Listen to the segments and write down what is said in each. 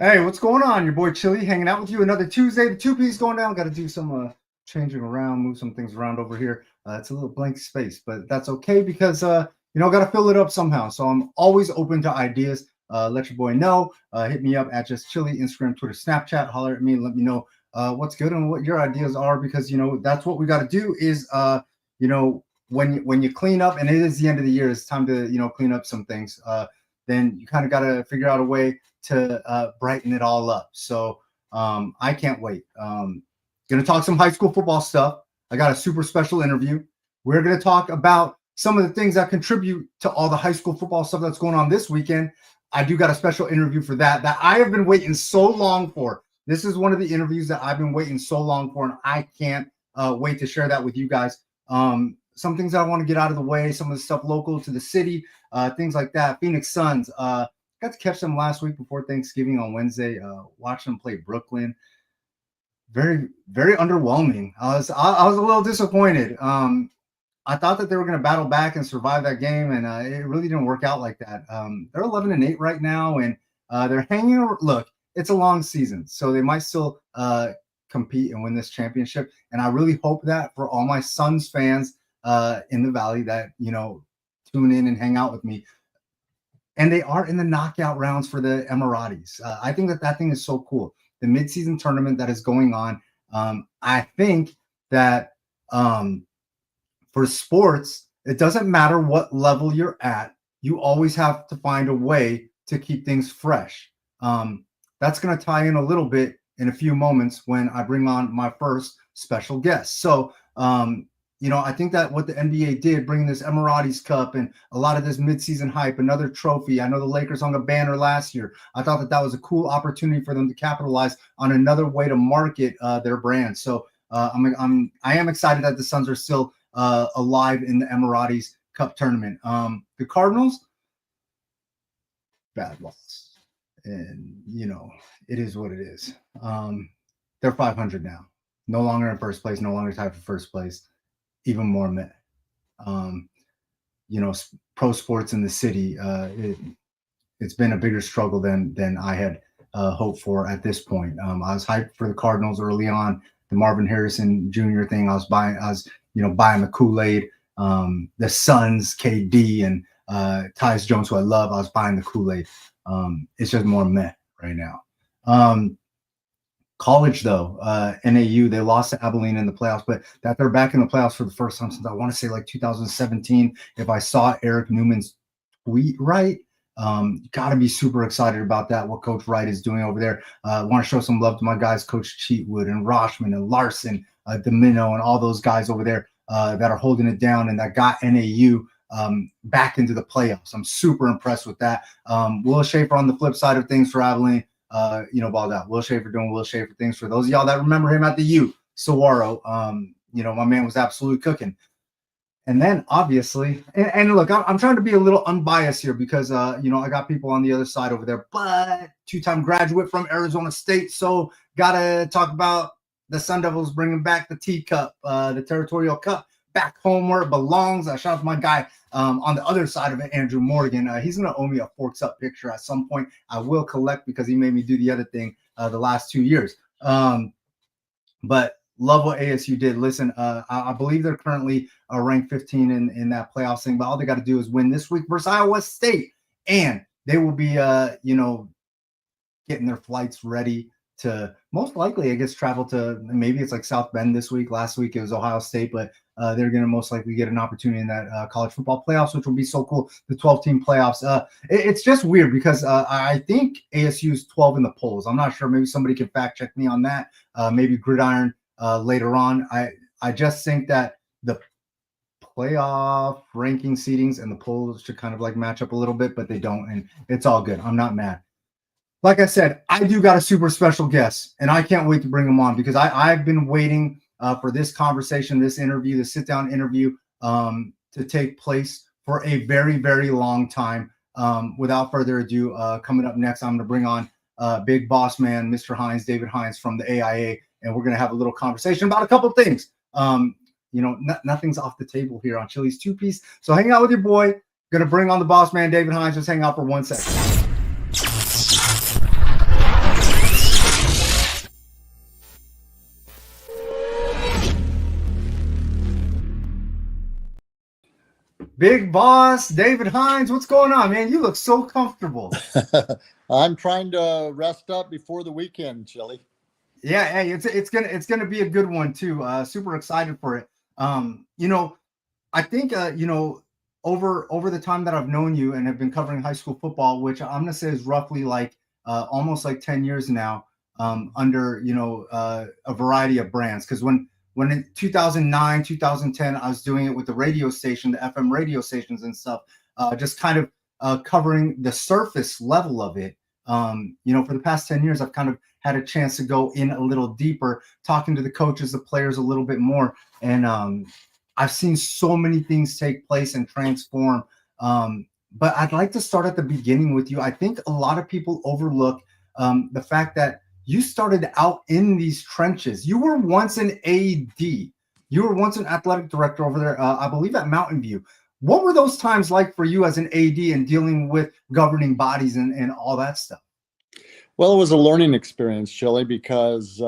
Hey, what's going on? Your boy Chili hanging out with you. Another Tuesday. The two-piece going down. Got to do some changing around, move some things around over here. It's a little blank space, but that's okay because got to fill it up somehow. So I'm always open to ideas. Let your boy know. Hit me up at Just Chili, Instagram, Twitter, Snapchat. Holler at me and let me know what's good and what your ideas are because that's what we got to do. Is when you clean up and it is the end of the year, it's time to clean up some things. Then you kind of got to figure out a way to brighten it all up. So I can't wait. Gonna talk some high school football stuff. I got a super special interview. We're gonna talk about some of the things that contribute to all the high school football stuff that's going on this weekend. I do got a special interview for that I have been waiting so long for. This is one of the interviews that I've been waiting so long for, and I can't wait to share that with you guys. Some things I want to get out of the way, some of the stuff local to the city, things like that. Phoenix Suns, got to catch them last week before Thanksgiving on Wednesday. Watch them play Brooklyn. Very, very underwhelming. I was a little disappointed. I thought that they were going to battle back and survive that game, and it really didn't work out like that. They're 11-8 right now, and they're hanging. Look, it's a long season, so they might still compete and win this championship. And I really hope that for all my Suns fans in the Valley that tune in and hang out with me. And they are in the knockout rounds for the Emiratis. I think that thing is so cool. The midseason tournament that is going on. I think that for sports, it doesn't matter what level you're at. You always have to find a way to keep things fresh. That's going to tie in a little bit in a few moments when I bring on my first special guest. So, I think that what the NBA did, bringing this Emiratis Cup and a lot of this midseason hype, another trophy. I know the Lakers hung a banner last year. I thought that was a cool opportunity for them to capitalize on another way to market their brand. So I am excited that the Suns are still alive in the Emiratis Cup tournament. The Cardinals, bad loss, and it is what it is. They're 500 now, no longer in first place, no longer tied for first place. Even more meh. Pro sports in the city, it's been a bigger struggle than I had hoped for at this point. I was hyped for the Cardinals early on, the Marvin Harrison Jr. thing. I was buying the Kool-Aid. The Suns, KD, and Tyus Jones, who I love. I was buying the Kool-Aid. It's just more meh right now. College, though, NAU, they lost to Abilene in the playoffs, but that they're back in the playoffs for the first time since I want to say like 2017. If I saw Eric Newman's tweet right, got to be super excited about that, what Coach Wright is doing over there. I want to show some love to my guys, Coach Cheatwood and Roshman and Larson, Domino, and all those guys over there that are holding it down and that got NAU back into the playoffs. I'm super impressed with that. Will Schaefer on the flip side of things for Abilene. Balled out. Will Schaefer doing Will Schaefer things. For those of y'all that remember him at the U, Saguaro, my man was absolutely cooking. And then obviously, and look, I'm trying to be a little unbiased here because, I got people on the other side over there, but two-time graduate from Arizona State. So got to talk about the Sun Devils bringing back the T-Cup, the Territorial Cup, back home where it belongs. I shout out to my guy on the other side of it, Andrew Morgan. He's going to owe me a Forks Up picture at some point. I will collect because he made me do the other thing the last 2 years. But love what ASU did. Listen, I believe they're currently ranked 15 in that playoff thing, but all they got to do is win this week versus Iowa State, and they will be, getting their flights ready to most likely, I guess, travel to maybe it's like South Bend this week. Last week it was Ohio State, but they're going to most likely get an opportunity in that college football playoffs, which will be so cool. The 12-team playoffs. It's just weird because I think ASU is 12 in the polls. I'm not sure. Maybe somebody can fact check me on that. Maybe Gridiron later on. I just think that the playoff ranking seedings and the polls should kind of like match up a little bit, but they don't, and it's all good. I'm not mad. Like I said, I do got a super special guest, and I can't wait to bring him on because I've been waiting for this conversation, this interview, the sit-down interview to take place for a very, very long time. Without further ado, coming up next, I'm going to bring on big boss man, Mr. Hines, David Hines from the AIA, and we're going to have a little conversation about a couple of things. Nothing's off the table here on Chili's Two-Piece. So hang out with your boy. Going to bring on the boss man, David Hines. Just hang out for 1 second. Big boss, David Hines, what's going on, man? You look so comfortable. I'm trying to rest up before the weekend, Chili. Yeah, hey, it's gonna be a good one too. Super excited for it. You know, I think over the time that I've known you and have been covering high school football, which I'm gonna say is roughly like almost like 10 years now, under a variety of brands. Because when in 2009, 2010, I was doing it with the radio station, the FM radio stations and stuff, just kind of covering the surface level of it. For the past 10 years, I've kind of had a chance to go in a little deeper, talking to the coaches, the players a little bit more, and I've seen so many things take place and transform. But I'd like to start at the beginning with you. I think a lot of people overlook the fact that you started out in these trenches. You were once an AD. You were once an athletic director over there, I believe, at Mountain View. What were those times like for you as an AD and dealing with governing bodies and all that stuff? Well, it was a learning experience, Chili, because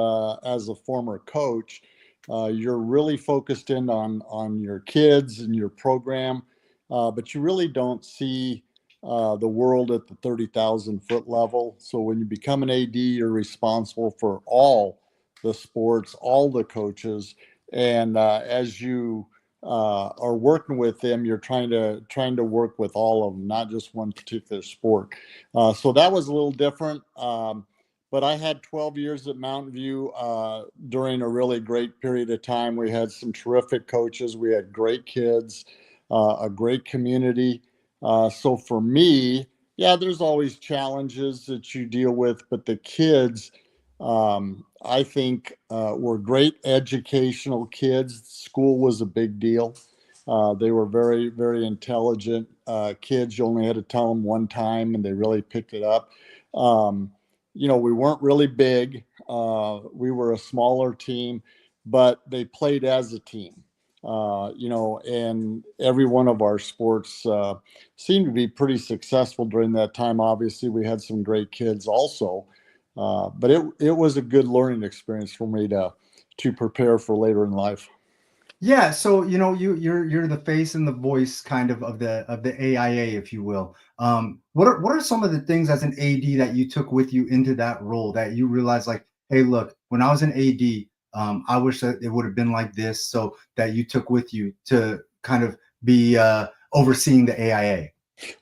as a former coach, you're really focused in on your kids and your program, but you really don't see the world at the 30,000-foot level. So when you become an AD, you're responsible for all the sports, all the coaches, and as you are working with them, you're trying to work with all of them, not just one particular sport. So that was a little different. But I had 12 years at Mountain View during a really great period of time. We had some terrific coaches. We had great kids, a great community. So for me, yeah, there's always challenges that you deal with, but the kids, I think, were great educational kids. School was a big deal. They were very, very intelligent kids. You only had to tell them one time, and they really picked it up. We weren't really big. We were a smaller team, but they played as a team. And every one of our sports seemed to be pretty successful during that time. Obviously, we had some great kids also, but it was a good learning experience for me to prepare for later in life. Yeah, so you're the face and the voice kind of the AIA, if you will. What are some of the things as an AD that you took with you into that role that you realized like, hey, look, when I was an AD, I wish that it would have been like this, so that you took with you to kind of be overseeing the AIA.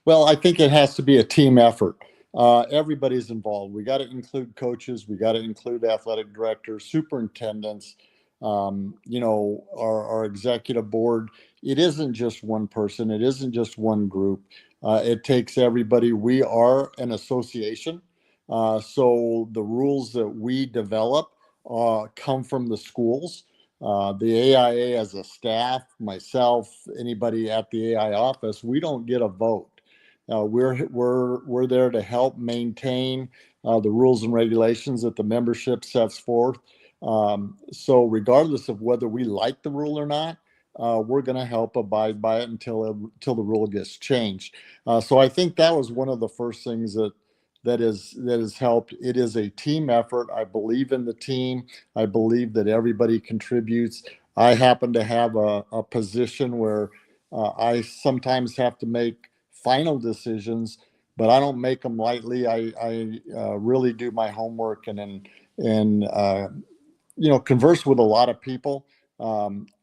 Well, I think it has to be a team effort. Everybody's involved. We got to include coaches. We got to include athletic directors, superintendents. Our executive board. It isn't just one person. It isn't just one group. It takes everybody. We are an association, so the rules that we develop come from the schools. The AIA as a staff, myself, anybody at the AI office, we don't get a vote. We're there to help maintain the rules and regulations that the membership sets forth. So regardless of whether we like the rule or not, we're going to help abide by it until the rule gets changed. So I think that was one of the first things that has helped. It is a team effort. I believe in the team. I believe that everybody contributes. I happen to have a position where I sometimes have to make final decisions, but I don't make them lightly. I really do my homework and converse with a lot of people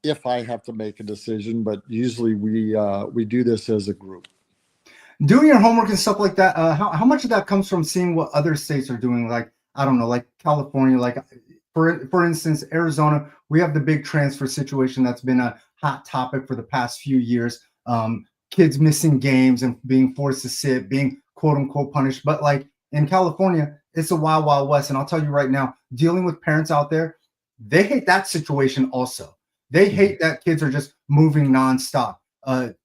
if I have to make a decision. But usually we do this as a group. Doing your homework and stuff like that, how much of that comes from seeing what other states are doing? Like, I don't know, like California, like for instance, Arizona, we have the big transfer situation that's been a hot topic for the past few years. Kids missing games and being forced to sit, being quote unquote punished. But like in California, it's a wild, wild west. And I'll tell you right now, dealing with parents out there, they hate that situation also. They hate that kids are just moving nonstop.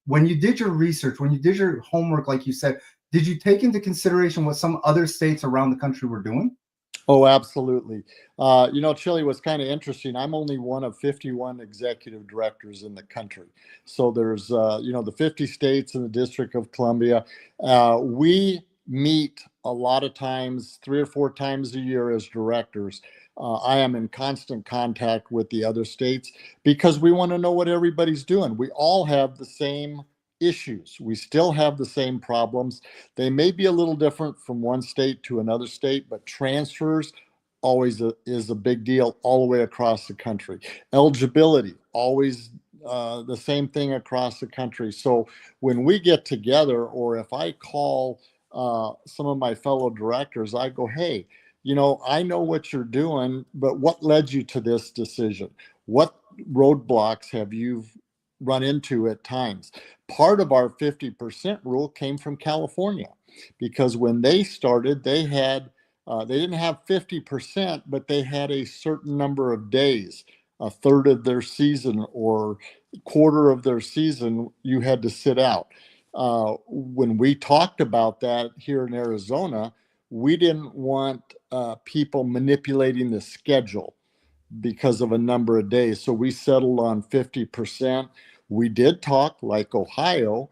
When you did your research, when you did your homework, like you said, did you take into consideration what some other states around the country were doing? Oh, absolutely. Chile was kind of interesting. I'm only one of 51 executive directors in the country. So there's, the 50 states and the District of Columbia. We meet a lot of times, 3 or 4 times a year as directors. I am in constant contact with the other states because we want to know what everybody's doing. We all have the same issues. We still have the same problems. They may be a little different from one state to another state, but transfers always is a big deal all the way across the country. Eligibility, always the same thing across the country. So when we get together, or if I call some of my fellow directors, I go, hey, I know what you're doing, but what led you to this decision? What roadblocks have you run into at times? Part of our 50% rule came from California, because when they started, they didn't have 50%, but they had a certain number of days, a third of their season or quarter of their season, you had to sit out. When we talked about that here in Arizona, we didn't want people manipulating the schedule because of a number of days. So we settled on 50%. We did talk, like Ohio,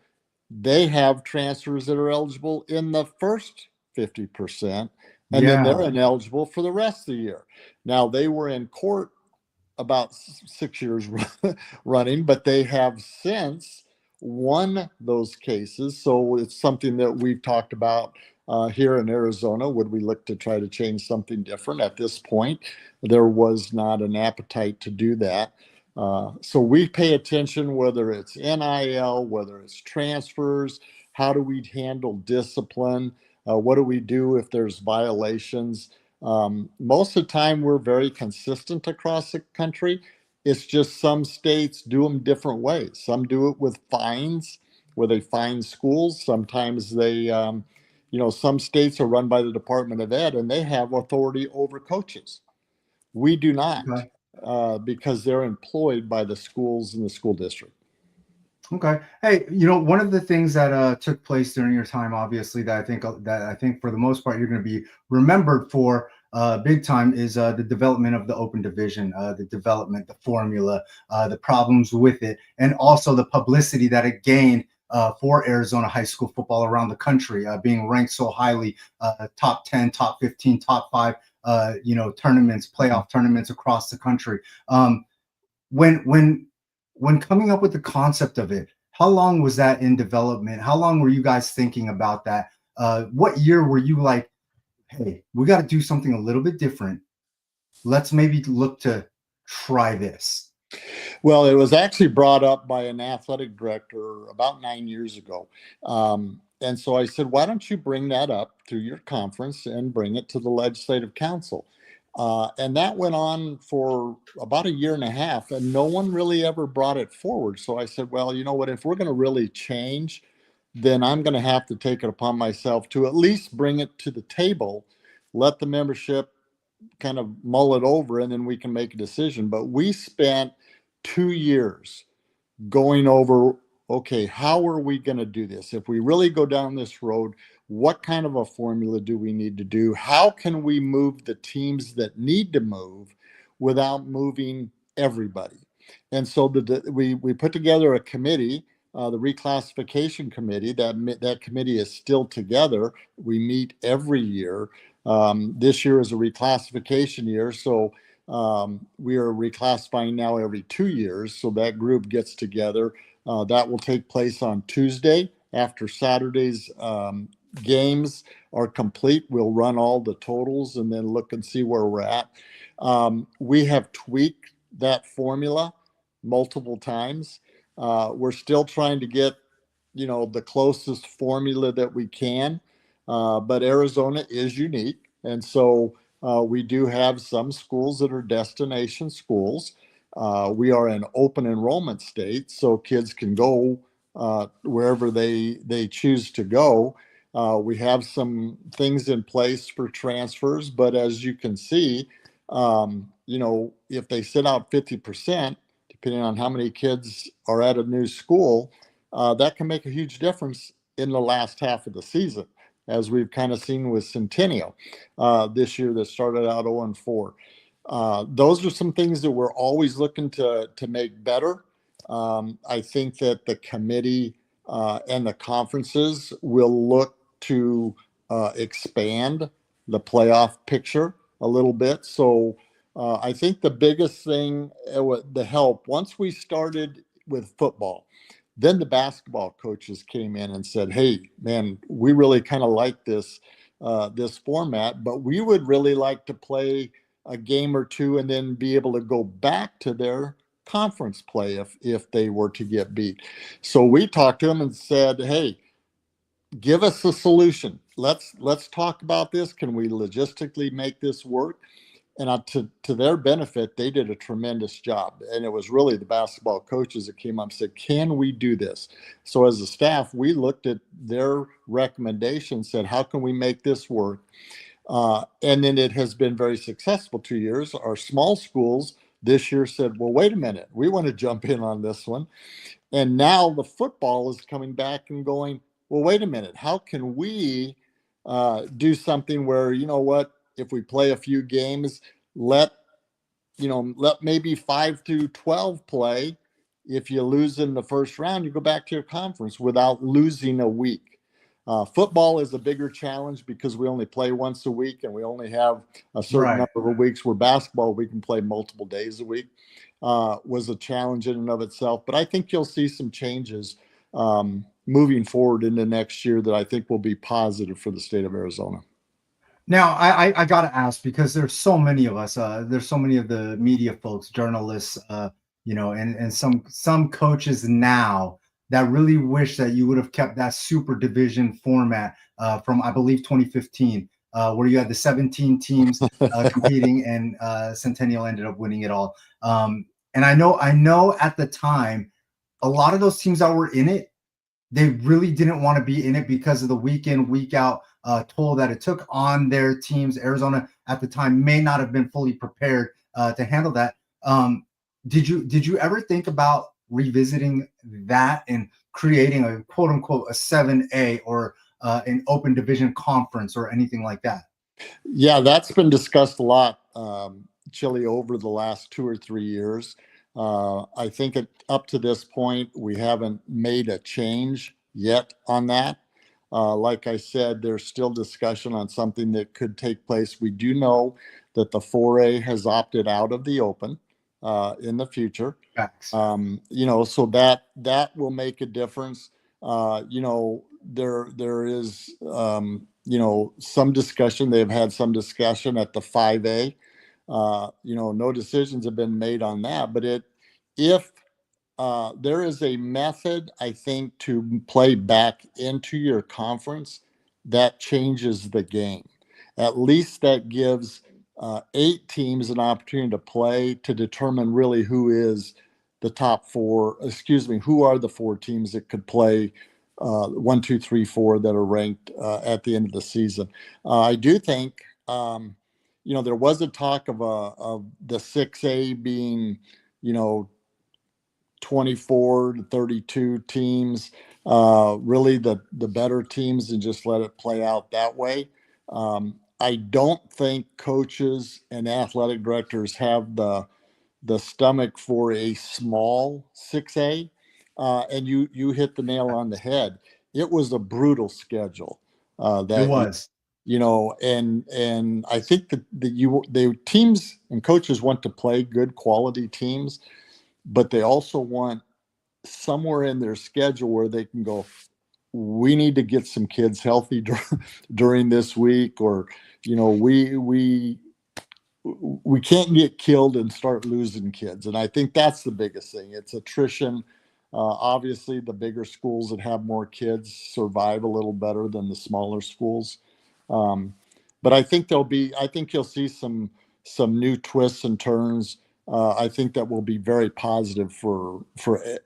they have transfers that are eligible in the first 50%, and then they're ineligible for the rest of the year. Now, they were in court about 6 years running, but they have since won those cases. So it's something that we've talked about here in Arizona. Would we look to try to change something different? At this point, there was not an appetite to do that. So we pay attention, whether it's NIL, whether it's transfers, how do we handle discipline? What do we do if there's violations? Most of the time, we're very consistent across the country. It's just some states do them different ways. Some do it with fines, where they fine schools. Sometimes they, some states are run by the Department of Ed, and they have authority over coaches. We do not, because they're employed by the schools and the school district. Okay. Hey, one of the things that took place during your time, obviously, that I think for the most part you're going to be remembered for big time, is the development of the open division, the formula, the problems with it, and also the publicity that it gained for Arizona high school football around the country, being ranked so highly, top 10, top 15, top 5, tournaments, playoff tournaments across the country. When coming up with the concept of it, how long was that in development? How long were you guys thinking about that? What year were you like, hey, we got to do something a little bit different. Let's maybe look to try this. Well, it was actually brought up by an athletic director about 9 years ago. And so I said, why don't you bring that up through your conference and bring it to the legislative council? And that went on for about 1.5 years, and no one really ever brought it forward. So I said, well, you know what, if we're going to really change, then I'm going to have to take it upon myself to at least bring it to the table, let the membership kind of mull it over, and then we can make a decision. But we spent 2 years going over, okay, how are we going to do this? If we really go down this road, what kind of a formula do we need to do? How can we move the teams that need to move without moving everybody? And so we put together a committee, the reclassification committee. That committee is still together. We meet every year. This year is a reclassification year, so we are reclassifying now every 2 years. So that group gets together. That will take place on Tuesday after Saturday's games are complete. We'll run all the totals and then look and see where we're at. We have tweaked that formula multiple times. We're still trying to get, the closest formula that we can. But Arizona is unique. And so we do have some schools that are destination schools. We are an open enrollment state, so kids can go wherever they choose to go. We have some things in place for transfers, but as you can see, if they sit out 50%, depending on how many kids are at a new school, that can make a huge difference in the last half of the season, as we've kind of seen with Centennial this year that started out 0-4. Those are some things that we're always looking to make better. I think that the committee and the conferences will look to expand the playoff picture a little bit. So I think the biggest thing, the help, once we started with football, Then the basketball coaches came in and said, "Hey, man, we really kind of like this format, but we would really like to play a game or two and then be able to go back to their conference play if they were to get beat." So we talked to them and said, "Hey, give us a solution. Let's talk about this. Can we logistically make this work?" And to their benefit, they did a tremendous job. And it was really the basketball coaches that came up and said, "Can we do this?" So as a staff, we looked at their recommendations, said, "How can we make this work?" And then it has been very successful 2 years. Our small schools this year said, "Well, wait a minute, we want to jump in on this one." And now the football is coming back and going, "Well, wait a minute, how can we do something where, you know what, if we play a few games, let maybe 5 through 12 play. If you lose in the first round, you go back to your conference without losing a week." Football is a bigger challenge because we only play once a week and we only have a certain Right. number of weeks, where basketball, we can play multiple days a week. Was a challenge in and of itself. But I think you'll see some changes moving forward into next year that I think will be positive for the state of Arizona. Now, I gotta ask, because there's so many of us. There's so many of the media folks, journalists, and some coaches now that really wish that you would have kept that super division format from, I believe, 2015, where you had the 17 teams competing, and Centennial ended up winning it all. And I know at the time, a lot of those teams that were in it, they really didn't want to be in it because of the week in, week out toll that it took on their teams. Arizona at the time may not have been fully prepared to handle that. Did you ever think about revisiting that and creating a quote unquote a 7A or an open division conference or anything like that? Yeah, that's been discussed a lot, Chili, over the last 2 or 3 years. I think up to this point, we haven't made a change yet on that. Like I said, there's still discussion on something that could take place. We do know that the 4A has opted out of the open in the future. Facts. So that will make a difference. There is some discussion. They've had some discussion at the 5A. No decisions have been made on that. But if there is a method, I think, to play back into your conference, that changes the game. At least that gives 8 teams an opportunity to play, to determine really who is the top 4. Who are the 4 teams that could play 1, 2, 3, 4 that are ranked at the end of the season. I do think, there was a talk of the 6A being, 24 to 32 teams, really the better teams, and just let it play out that way. I don't think coaches and athletic directors have the stomach for a small 6A. And you hit the nail on the head. It was a brutal schedule. It was. And I think that the teams and coaches want to play good quality teams, but they also want somewhere in their schedule where they can go, we need to get some kids healthy during this week, or we can't get killed and start losing kids. And I think that's the biggest thing. It's attrition. Obviously, the bigger schools that have more kids survive a little better than the smaller schools. But I think you'll see some new twists and turns. I think that will be very positive for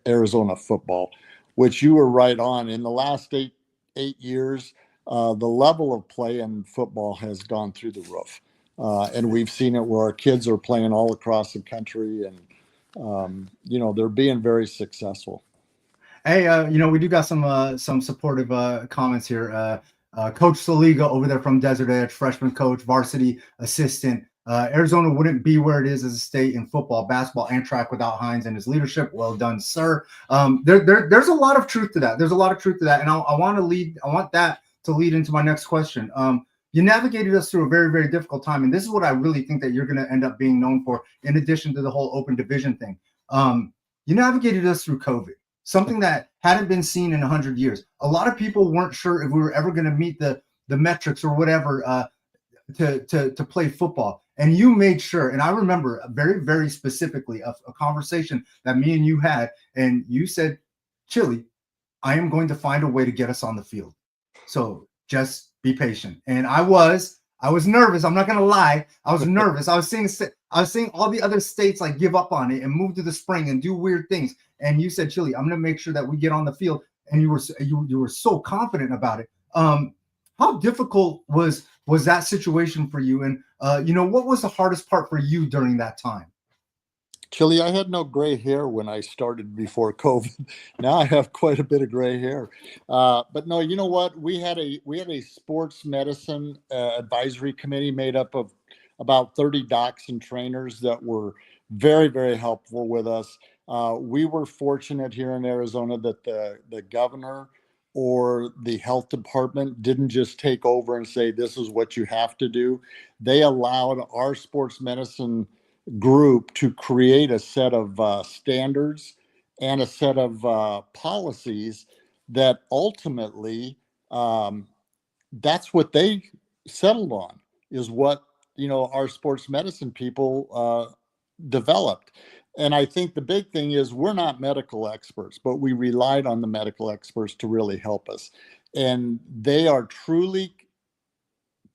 Arizona football, which you were right on. In the last eight years, the level of play in football has gone through the roof. And we've seen it where our kids are playing all across the country, and they're being very successful. Hey, we do got some supportive comments here. Coach Saliga over there from Desert Edge, freshman coach, varsity assistant. Arizona wouldn't be where it is as a state in football, basketball, and track without Hines and his leadership. Well done, sir. There's a lot of truth to that. There's a lot of truth to that, and I want that to lead into my next question. You navigated us through a very, very difficult time, and this is what I really think that you're going to end up being known for, in addition to the whole open division thing. You navigated us through COVID. something that hadn't been seen in 100 years. A lot of people weren't sure if we were ever going to meet the metrics or whatever to play football. And you made sure, and I remember very, very specifically a conversation that me and you had, and you said, Chili, I am going to find a way to get us on the field. So just be patient. And I was nervous. I'm not going to lie. I was nervous. I was seeing all the other states like give up on it and move to the spring and do weird things. And you said, Chili, I'm going to make sure that we get on the field. And you were so confident about it. How difficult was that situation for you? And what was the hardest part for you during that time? Chili, I had no gray hair when I started before COVID. Now I have quite a bit of gray hair. But no, you know what? We had a sports medicine advisory committee made up of about 30 docs and trainers that were very, very helpful with us. We were fortunate here in Arizona that the governor or the health department didn't just take over and say, this is what you have to do. They allowed our sports medicine group to create a set of standards and a set of policies that ultimately that's what they settled on, is what our sports medicine people developed. And I think the big thing is we're not medical experts, but we relied on the medical experts to really help us. And they are truly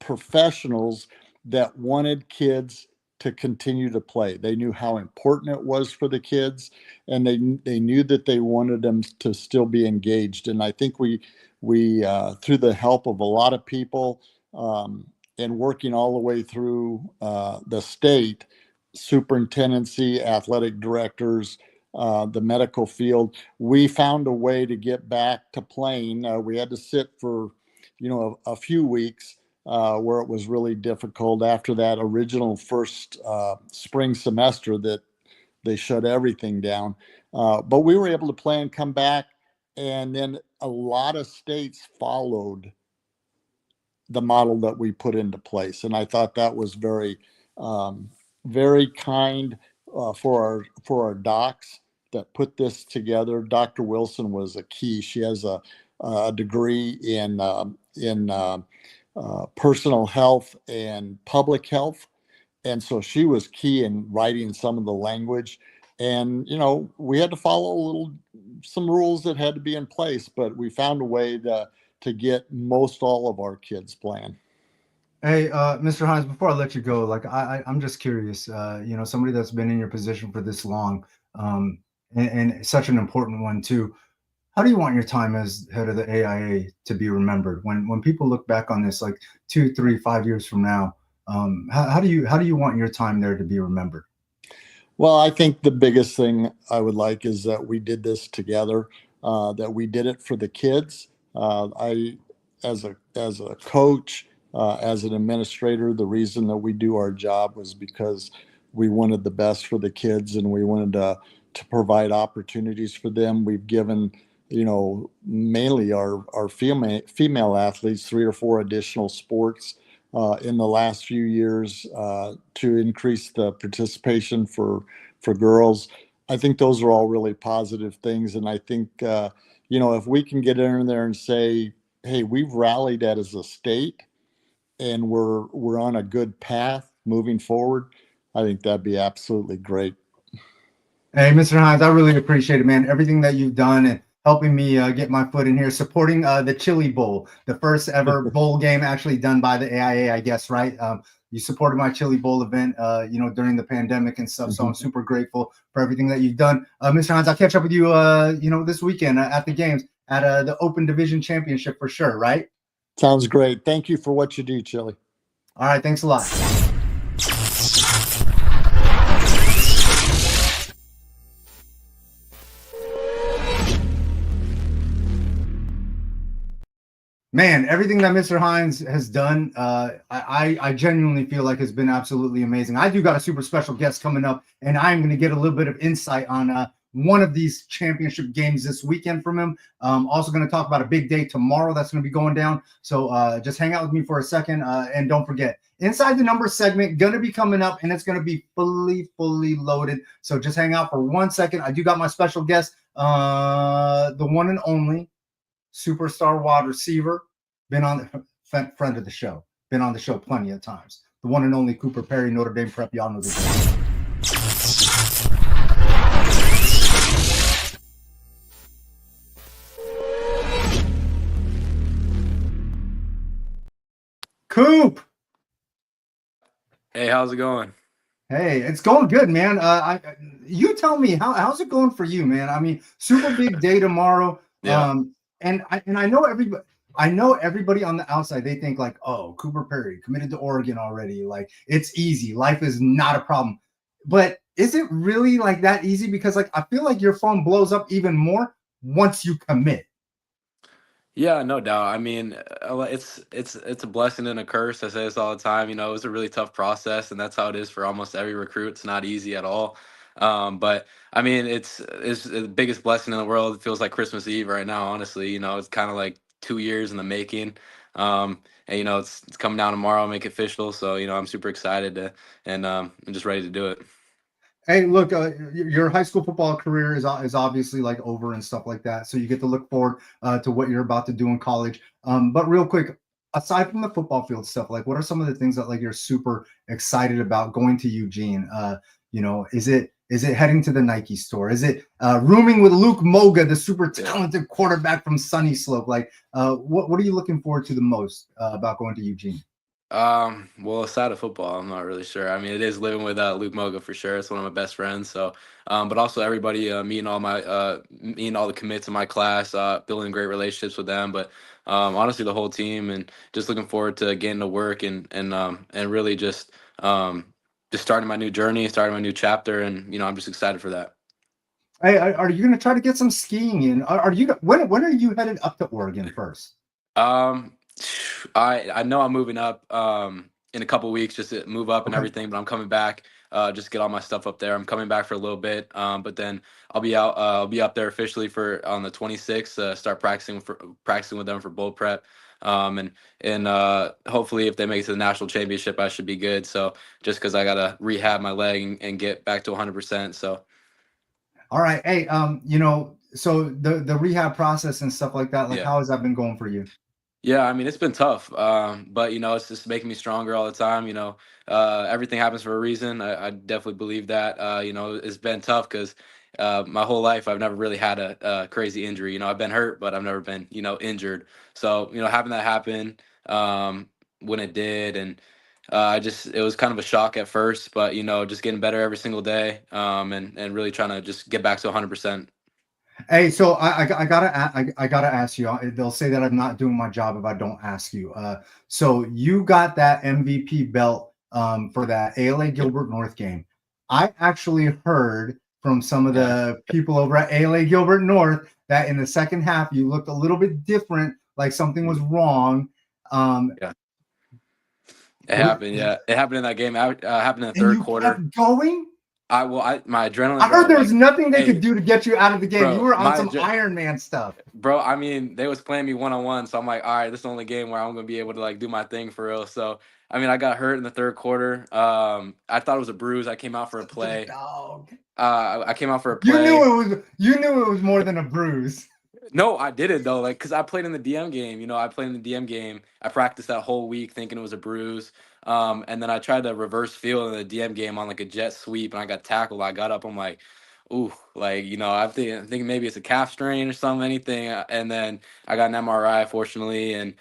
professionals that wanted kids to continue to play. They knew how important it was for the kids, and they knew that they wanted them to still be engaged. And I think we through the help of a lot of people and working all the way through the state, superintendency, athletic directors, the medical field, we found a way to get back to playing. We had to sit for a few weeks where it was really difficult after that original first spring semester that they shut everything down. But we were able to play and come back. And then a lot of states followed the model that we put into place. And I thought that was very, very kind for our docs that put this together. Dr. Wilson was a key. She has a degree in personal health and public health. And so she was key in writing some of the language. And, we had to follow some rules that had to be in place, but we found a way to get most all of our kids playing. Hey, Mr. Hines, before I let you go, like I'm just curious, somebody that's been in your position for this long, and such an important one too. How do you want your time as head of the AIA to be remembered when people look back on this, like 2, 3, 5 years from now? How do you want your time there to be remembered? Well, I think the biggest thing I would like is that we did this together, that we did it for the kids. I, as a coach, as an administrator, the reason that we do our job was because we wanted the best for the kids and we wanted to provide opportunities for them. We've given, mainly our female athletes 3 or 4 additional sports in the last few years to increase the participation for girls. I think those are all really positive things. And I think, if we can get in there and say, hey, we've rallied as a state and we're on a good path moving forward, I think that'd be absolutely great. Hey, Mr. Hines, I really appreciate it, man. Everything that you've done and helping me get my foot in here, supporting the Chili Bowl, the first ever bowl game actually done by the AIA, I guess, right? You supported my Chili Bowl event, during the pandemic and stuff. So I'm super grateful for everything that you've done. Mr. Hines, I'll catch up with you, this weekend at the games at the Open Division Championship for sure, right? Sounds great. Thank you for what you do, Chili. All right. Thanks a lot. Man, everything that Mr. Hines has done, I genuinely feel like has been absolutely amazing. I do got a super special guest coming up, and I'm going to get a little bit of insight on one of these championship games this weekend from him. Also going to talk about a big day tomorrow that's going to be going down. So just hang out with me for a second, and don't forget, Inside the Numbers segment going to be coming up, and it's going to be fully loaded. So just hang out for 1 second. I do got my special guest the one and only superstar wide receiver, been on friend of the show, been on the show plenty of times. The one and only Cooper Perry, Notre Dame Prep. Y'all know the deal. Coop. Hey, how's it going? Hey, it's going good, man. You tell me how's it going for you, man? I mean, super big day tomorrow. Yeah. And I know everybody. I know everybody on the outside. They think like, oh, Cooper Perry committed to Oregon already. Like it's easy. Life is not a problem. But is it really like that easy? Because like I feel like your phone blows up even more once you commit. Yeah, no doubt. I mean, it's a blessing and a curse. I say this all the time. You know, it was a really tough process, and that's how it is for almost every recruit. It's not easy at all. But I mean, it's the biggest blessing in the world. It feels like Christmas Eve right now. Honestly, you know, it's kind of like 2 years in the making. And you know, it's coming down tomorrow. Make it official. So you know, I'm super excited and I'm just ready to do it. Hey, look, your high school football career is obviously like over and stuff like that. So you get to look forward to what you're about to do in college. But real quick, aside from the football field stuff, like what are some of the things that like you're super excited about going to Eugene? Is it heading to the Nike store? Is it rooming with Luke Moga, the super talented quarterback from Sunny Slope? Like, what are you looking forward to the most about going to Eugene? Well, aside of football, I'm not really sure. I mean, it is living with Luke Moga for sure. It's one of my best friends. So, but also everybody, me and all the commits in my class, building great relationships with them. But honestly, the whole team, and just looking forward to getting to work and really just starting my new journey, starting my new chapter, and you know, I'm just excited for that. Hey, are you going to try to get some skiing in? Are you when are you headed up to Oregon first? Um, I know I'm moving up in a couple weeks just to move up and Okay. everything, but I'm coming back just get all my stuff up there. I'm coming back for a little bit, but then I'll be up there officially for on the 26th. Start practicing with them for bowl prep. And hopefully if they make it to the national championship, I should be good. So just because I gotta rehab my leg and get back to 100%. So All right. Hey, so the rehab process and stuff like that, like yeah. how has that been going for you? Yeah, I mean it's been tough, but you know it's just making me stronger all the time. You know, everything happens for a reason. I definitely believe that. You know, it's been tough because my whole life I've never really had a crazy injury. You know, I've been hurt, but I've never been injured. So you know, having that happen when it did, and it was kind of a shock at first, but you know, just getting better every single day, and really trying to just get back to 100%. Hey, so I gotta ask you. They'll say that I'm not doing my job if I don't ask you. So you got that MVP belt for that ALA Gilbert North game. I actually heard from some of Yeah, the people over at ALA Gilbert North that in the second half you looked a little bit different, like something was wrong. Um, yeah, it what, happened. Yeah, it happened in that game. Happened in the and third you quarter. kept going. My adrenaline, I heard bro. there was Like, nothing they could hey, do to get you out of the game. You bro, were on some Iron Man stuff. bro. I mean, they was playing me 1-on-1, so I'm like, all right, this is the only game where I'm gonna be able to like do my thing for real. So, I mean, I got hurt in the third quarter. I thought it was a bruise. I came out for a Such a play. dog. I came out for a You play. knew it was more than a bruise. No, I did it though, like, cause I played in the DM game. You know, I played in the DM game. I practiced that whole week thinking it was a bruise. And then I tried to reverse field in the DM game on like a jet sweep, and I got tackled. I got up. I'm like, ooh, like you know, I'm thinking maybe it's a calf strain or something, anything. And then I got an MRI, fortunately, and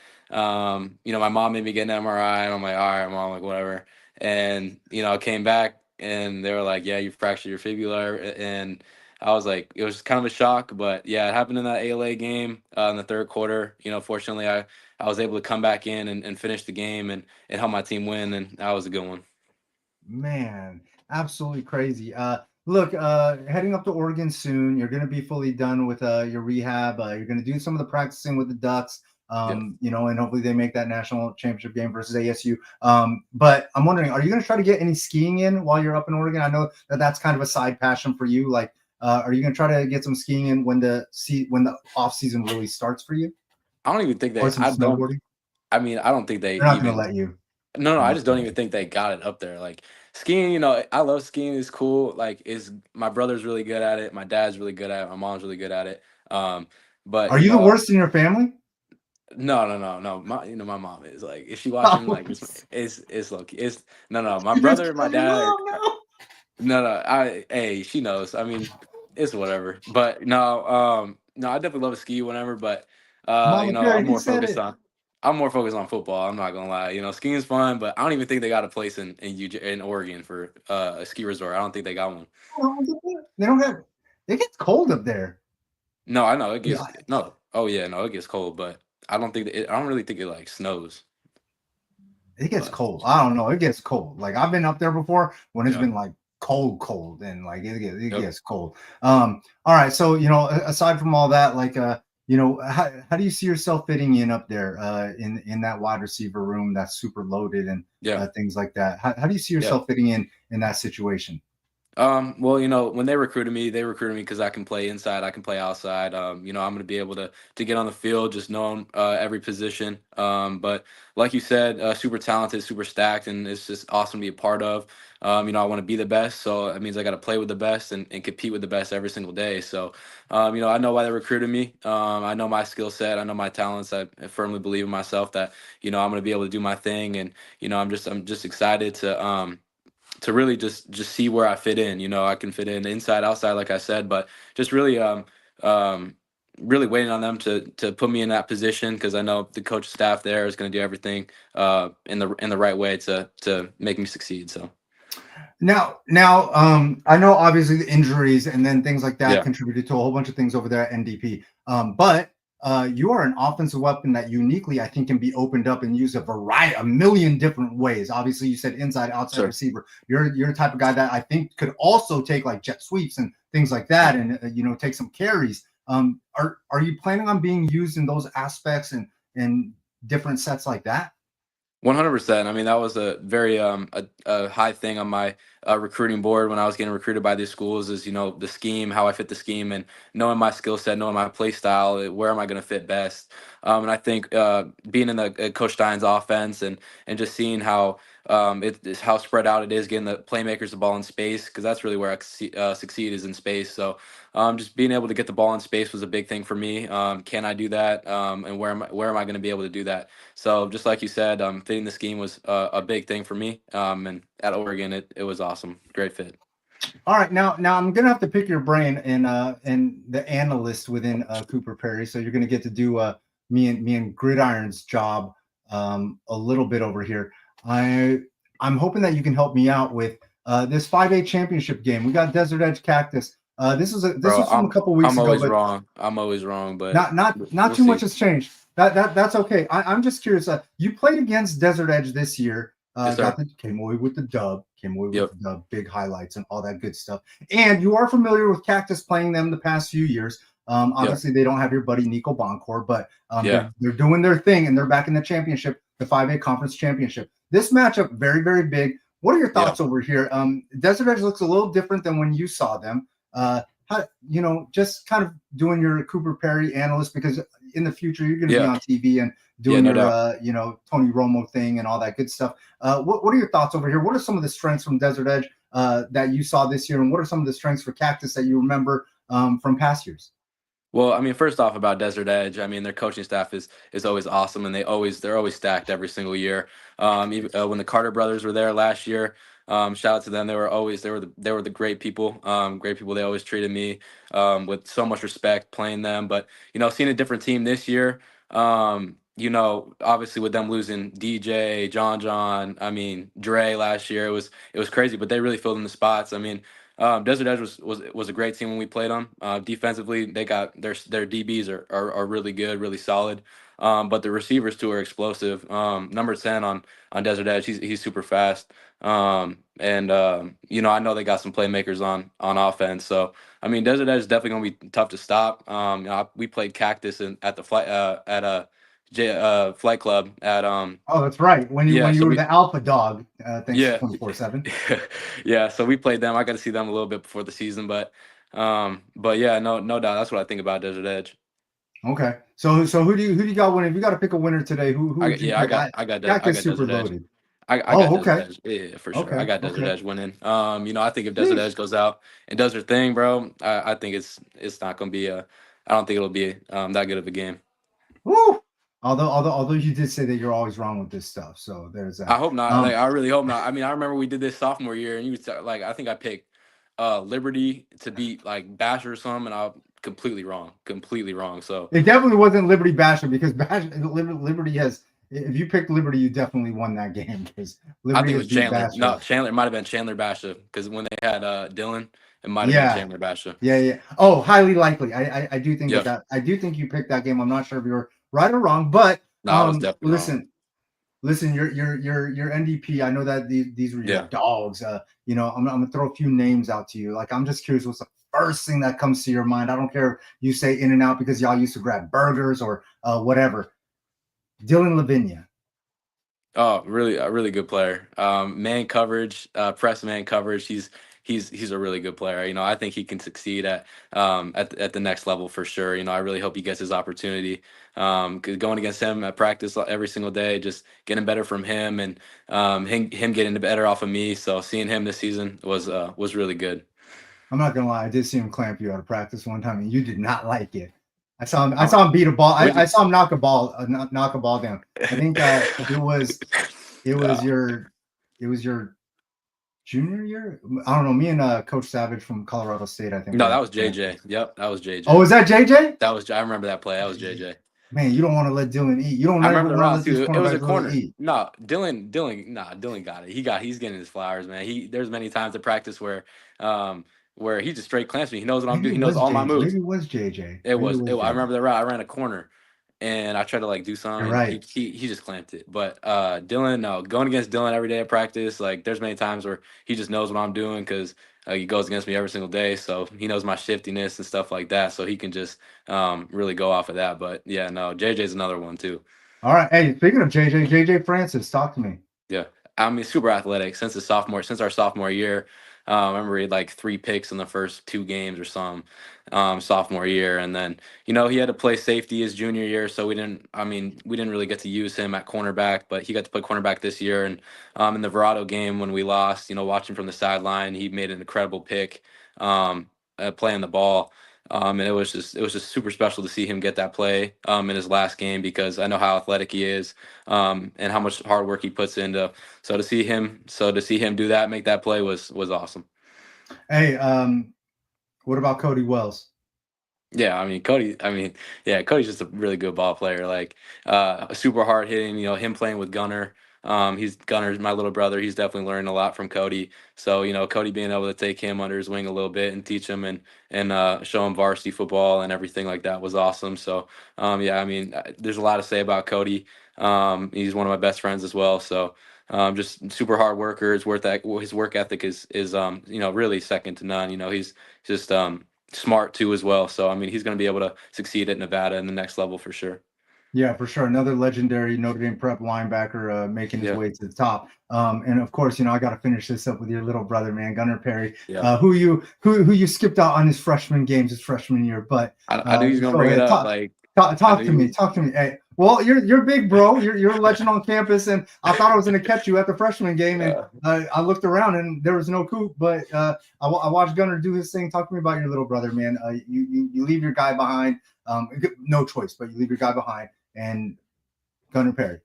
you know, my mom made me get an MRI, and I'm like, all right, mom, like whatever. And you know, I came back, and they were like, yeah, you fractured your fibula, and I was like, it was kind of a shock, but yeah, it happened in that ALA game in the third quarter. You know, fortunately, I was able to come back in and finish the game and help my team win, and that was a good one. Man, absolutely crazy. Look, heading up to Oregon soon. You're going to be fully done with your rehab. You're going to do some of the practicing with the Ducks. Yeah. And hopefully they make that national championship game versus ASU. But I'm wondering, are you going to try to get any skiing in while you're up in Oregon? I know that that's kind of a side passion for you. Like, are you going to try to get some skiing in when the off season really starts for you, I don't even think or they. some I don't. snowboarding? I mean, I don't think they They're not going to even. let you. No, no, I'm I just just don't kidding. even think they got it up there. Like skiing, you know, I love skiing. It's cool. Like, is my brother's really good at it. My dad's really good at it. My mom's really good at it. Um, but Are you you the know, worst in your family? no, no, no, no. My, you know, my mom is like, if she watching, Oh, like, it's low key. It's no, no. My you just brother and my killed your dad. mom now. No, no. Hey, she knows. I mean, it's whatever. But no, no. I definitely love to ski whenever. But you Mama know, Carey, he said it. I'm more focused on football. I'm not gonna lie. You know, skiing is fun, but I don't even think they got a place in Oregon for a ski resort. I don't think they got one. They don't have. It gets cold up there. No, I know it Yeah, gets no. Oh yeah, no, it gets cold, but I don't think I don't really think it like snows. it gets But cold. I don't know. It gets cold. Like I've been up there before when it's yeah, been like cold, and like it yep, gets cold. All right. So aside from all that, like how do you see yourself fitting in up there in that wide receiver room that's super loaded and yeah, things like that? How do you see yeah. yourself fitting in that situation? Well, you know, when they recruited me because I can play inside, I can play outside. You know, I'm gonna be able to get on the field, just knowing every position. But like you said, super talented, super stacked, and it's just awesome to be a part of. You know, I want to be the best, so that means I got to play with the best and compete with the best every single day. So, you know, I know why they recruited me. I know my skill set, I know my talents. I firmly believe in myself that you know I'm gonna be able to do my thing, and you know, I'm just excited to really just see where I fit in. You know, I can fit in inside, outside, like I said, but just really um really waiting on them to put me in that position because I know the coach staff there is going to do everything in the right way to make me succeed. So Now, I know obviously the injuries and then things like that yeah, contributed to a whole bunch of things over there at NDP. But you are an offensive weapon that uniquely, I think, can be opened up and used a million different ways. Obviously, you said inside, outside sure. receiver. You're the type of guy that I think could also take like jet sweeps and things like that, and take some carries. Are you planning on being used in those aspects and different sets like that? 100%. I mean, that was a very a high thing on my recruiting board when I was getting recruited by these schools is you know the scheme, how I fit the scheme, and knowing my skill set, knowing my play style, where am I going to fit best. And I think being in the Coach Stein's offense and just seeing how it is how spread out it is, getting the playmakers the ball in space because that's really where I succeed is in space. So just being able to get the ball in space was a big thing for me. Can I do that? And where am I going to be able to do that? So just like you said, fitting the scheme was a big thing for me. And at Oregon, it was awesome, great fit. All right, now I'm gonna have to pick your brain and the analyst within Cooper Perry. So you're gonna get to do me and Gridiron's job a little bit over here. I'm hoping that you can help me out with this 5A championship game. We got Desert Edge Cactus. This Bro, was from a couple weeks I'm ago, always but wrong. I'm always wrong, but not we'll too much see. has changed. That's okay. I'm just curious. You played against Desert Edge this year. Yes, sir. Came away with the dub. Came away with Yep. the dub. Big highlights and all that good stuff. And you are familiar with Cactus playing them the past few years. Yep. Obviously, they don't have your buddy Nico Boncourt, but Yeah. they're doing their thing and they're back in the championship, the 5A conference championship. This matchup very very big. What are your Yeah. thoughts over here? Desert Edge looks a little different than when you saw them. How, just kind of doing your Cooper Perry analyst because in the future you're going to be Yeah. on TV and Yeah. doing No your doubt. Tony Romo thing and all that good stuff. What are your thoughts over here? What are some of the strengths from Desert Edge that you saw this year, and what are some of the strengths for Cactus that you remember from past years? Well, I mean, first off about Desert Edge, I mean their coaching staff is always awesome, and they're always stacked every single year. Even, when the Carter brothers were there last year, shout out to them. They were the great people. Great people. They always treated me with so much respect playing them. But you know, seeing a different team this year, you know, obviously with them losing DJ, John, I mean Dre last year, it was crazy. But they really filled in the spots. I mean. Desert Edge was a great team when we played them. Defensively, they got their DBs are really good, really solid. But the receivers too are explosive. Number 10 on Desert Edge, he's super fast. And you know I know they got some playmakers on offense. So I mean Desert Edge is definitely gonna be tough to stop. You know, we played Cactus at the flight at a flight club at Oh, that's right. When you yeah. when you So were we the alpha dog, thanks to yeah. 24/7. Yeah, so we played them. I got to see them a little bit before the season, but yeah, no doubt. That's what I think about Desert Edge. Okay, so who do you got winning? If you got to pick a winner today, who would you pick? I Cactus got super Desert Edge. loaded. I got Oh, Desert okay. Edge. Yeah, for sure. I Okay. got Desert Okay. Edge winning. You know, I think if Desert Sheesh. Edge goes out and does her thing, bro, I think it's not gonna be a. I don't think it'll be that good of a game. Woo! Although you did say that you're always wrong with this stuff, so there's I that. hope not. Like, Um, I really hope not. I mean, I remember we did this sophomore year, and like, I think I picked Liberty to beat like Basher or something, and I'm completely wrong. Completely wrong. So it definitely wasn't Liberty Basher because Liberty has. If you picked Liberty, you definitely won that game because I Liberty think it has was beat Chandler. Basher. No, Chandler. It might have been Chandler Basha because when they had Dylan, it might have been Yeah, Chandler Basha. yeah. Oh, highly likely. I do think Yeah. I do think you picked that game. I'm not sure if you're right or wrong, but No, I was definitely wrong. listen, your NDP. I know that these were your Yeah. dogs. You know, I'm gonna throw a few names out to you. Like, I'm just curious, what's the first thing that comes to your mind? I don't care if you say In and Out because y'all used to grab burgers or whatever. Dylan Lavinia. Oh, really, a really good player. Man coverage, press man coverage. He's a really good player. You know, I think he can succeed at the next level for sure. You know, I really hope he gets his opportunity. 'Cause going against him at practice every single day, just getting better from him, and him getting better off of me. So seeing him this season was really good. I'm not gonna lie, I did see him clamp you out of practice one time, and you did not like it. I saw him. I Uh, saw him beat a ball. would I you? saw him knock a ball down. I think it was Uh, your junior year. I don't know. Me and Coach Savage from Colorado State, I think. no, Were that at was JJ. Yep, that was Oh, JJ. was that JJ? That was I remember that play. That was JJ. Man, you don't want to let Dylan eat. You don't I ever remember the want to route let these too. It was a cornerbacks really corner. eat. No, Dylan got it. He's getting his flowers, man. There's many times at practice where he just straight clamps me. He knows what I'm Maybe doing. it He knows was all my JJ. moves. Maybe it was JJ. I remember the route. I ran a corner and I tried to like do You're something and right. he just clamped it. But Dylan, no, going against Dylan every day at practice, like there's many times where he just knows what I'm doing because he goes against me every single day. So he knows my shiftiness and stuff like that. So he can just really go off of that. But yeah, no, JJ's another one too. All right. Hey, speaking of JJ Francis, talk to me. Yeah. I mean, super athletic since our sophomore year. I remember he had like 3 picks in the first 2 games or some sophomore year. And then, you know, he had to play safety his junior year. So we didn't really get to use him at cornerback, but he got to play cornerback this year. And in the Verado game when we lost, you know, watching from the sideline, he made an incredible pick playing the ball. And it was just super special to see him get that play in his last game because I know how athletic he is and how much hard work he puts into. So to see him do that, make that play was awesome. Hey, what about Cody Wells? Yeah, I mean Cody. I mean, yeah, Cody's just a really good ball player. Like, super hard hitting. You know, him playing with Gunner. He's Gunner's my little brother. He's definitely learned a lot from Cody. So you know, Cody being able to take him under his wing a little bit and teach him and show him varsity football and everything like that was awesome. So yeah, I mean, there's a lot to say about Cody. He's one of my best friends as well. So. Just super hard worker. His work ethic is you know, really second to none. You know, he's just smart too as well. So I mean, he's going to be able to succeed at Nevada in the next level for sure. Yeah, for sure. Another legendary Notre Dame prep linebacker making his Yeah, way to the top. And of course, you know, I got to finish this up with your little brother, man, Gunnar Perry, yeah. who you skipped out on his freshman games, his freshman year. But I knew he was going to go bring it ahead, up. Like I talk knew to he me, was. talk to me. Hey, well, you're big, bro. You're a legend on campus, and I thought I was going to catch you at the freshman game, and I looked around and there was no coop. But I watched Gunnar do his thing. Talk to me about your little brother, man. You leave your guy behind. No choice, but you leave your guy behind, and Gunnar Perry.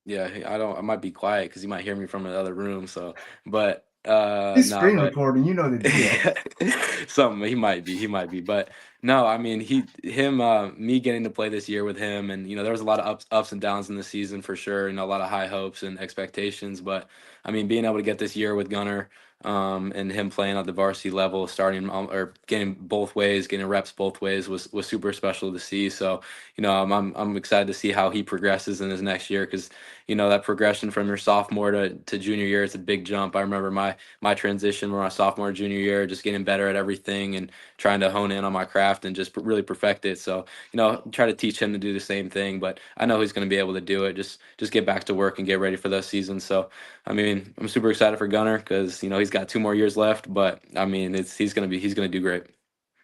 Yeah, I might be quiet because he might hear me from another room. So, but He's no, screen but recording. You know the deal. something he might be, but no, I mean me getting to play this year with him, and you know there was a lot of ups and downs in the season for sure, you know, a lot of high hopes and expectations, but I mean being able to get this year with Gunner, and him playing at the varsity level, starting or getting both ways, getting reps both ways was super special to see. So you know I'm excited to see how he progresses in his next year because you know that progression from your sophomore to junior year, it's a big jump. I remember my transition from my sophomore junior year, just getting better at everything and trying to hone in on my craft and just really perfect it. So, you know, try to teach him to do the same thing, but I know he's going to be able to do it. Just get back to work and get ready for the season. So, I mean, I'm super excited for Gunner because, you know, he's got 2 more years left, but I mean, he's going to do great.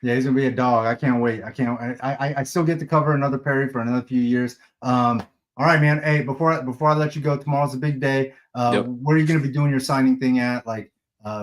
Yeah, he's gonna be a dog. I can't wait. I still get to cover another Perry for another few years. All right, man. Hey, before I let you go, tomorrow's a big day. Yep. Where are you going to be doing your signing thing at? Like,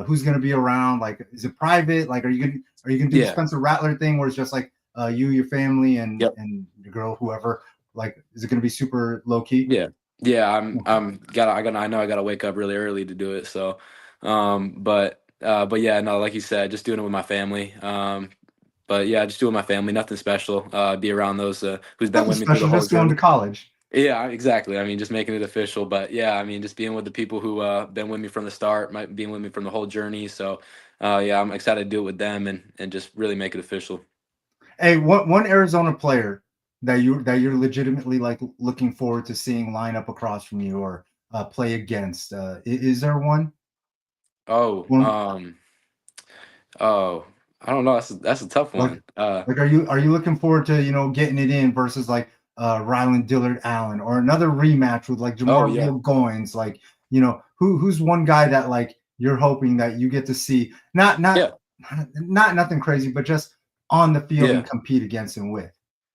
who's going to be around? Like, is it private? Like, are you going to do the Yeah. Spencer Rattler thing where it's just like you, your family, and Yep. your girl, whoever? Like, is it going to be super low key? Yeah. Yeah, I know I gotta wake up really early to do it. So, but yeah, no, like you said, just doing it with my family. But yeah, just doing my family, nothing special. Be around those who's been Nothing with me through the special, whole just going to journey. college. Yeah, exactly. I mean, just making it official. But yeah, I mean, just being with the people who been with me from the start, might being with me from the whole journey. So, yeah, I'm excited to do it with them and just really make it official. Hey, one Arizona player that you're legitimately like looking forward to seeing line up across from you or play against. Is there one? Oh, One oh, I don't know. That's a tough like one. like are you looking forward to getting it in versus like Ryland Dillard Allen or another rematch with like Oh Jamar yeah, Bill Goins? Like who's one guy that like you're hoping that you get to see yeah, not nothing crazy, but just on the field yeah. and compete against him with.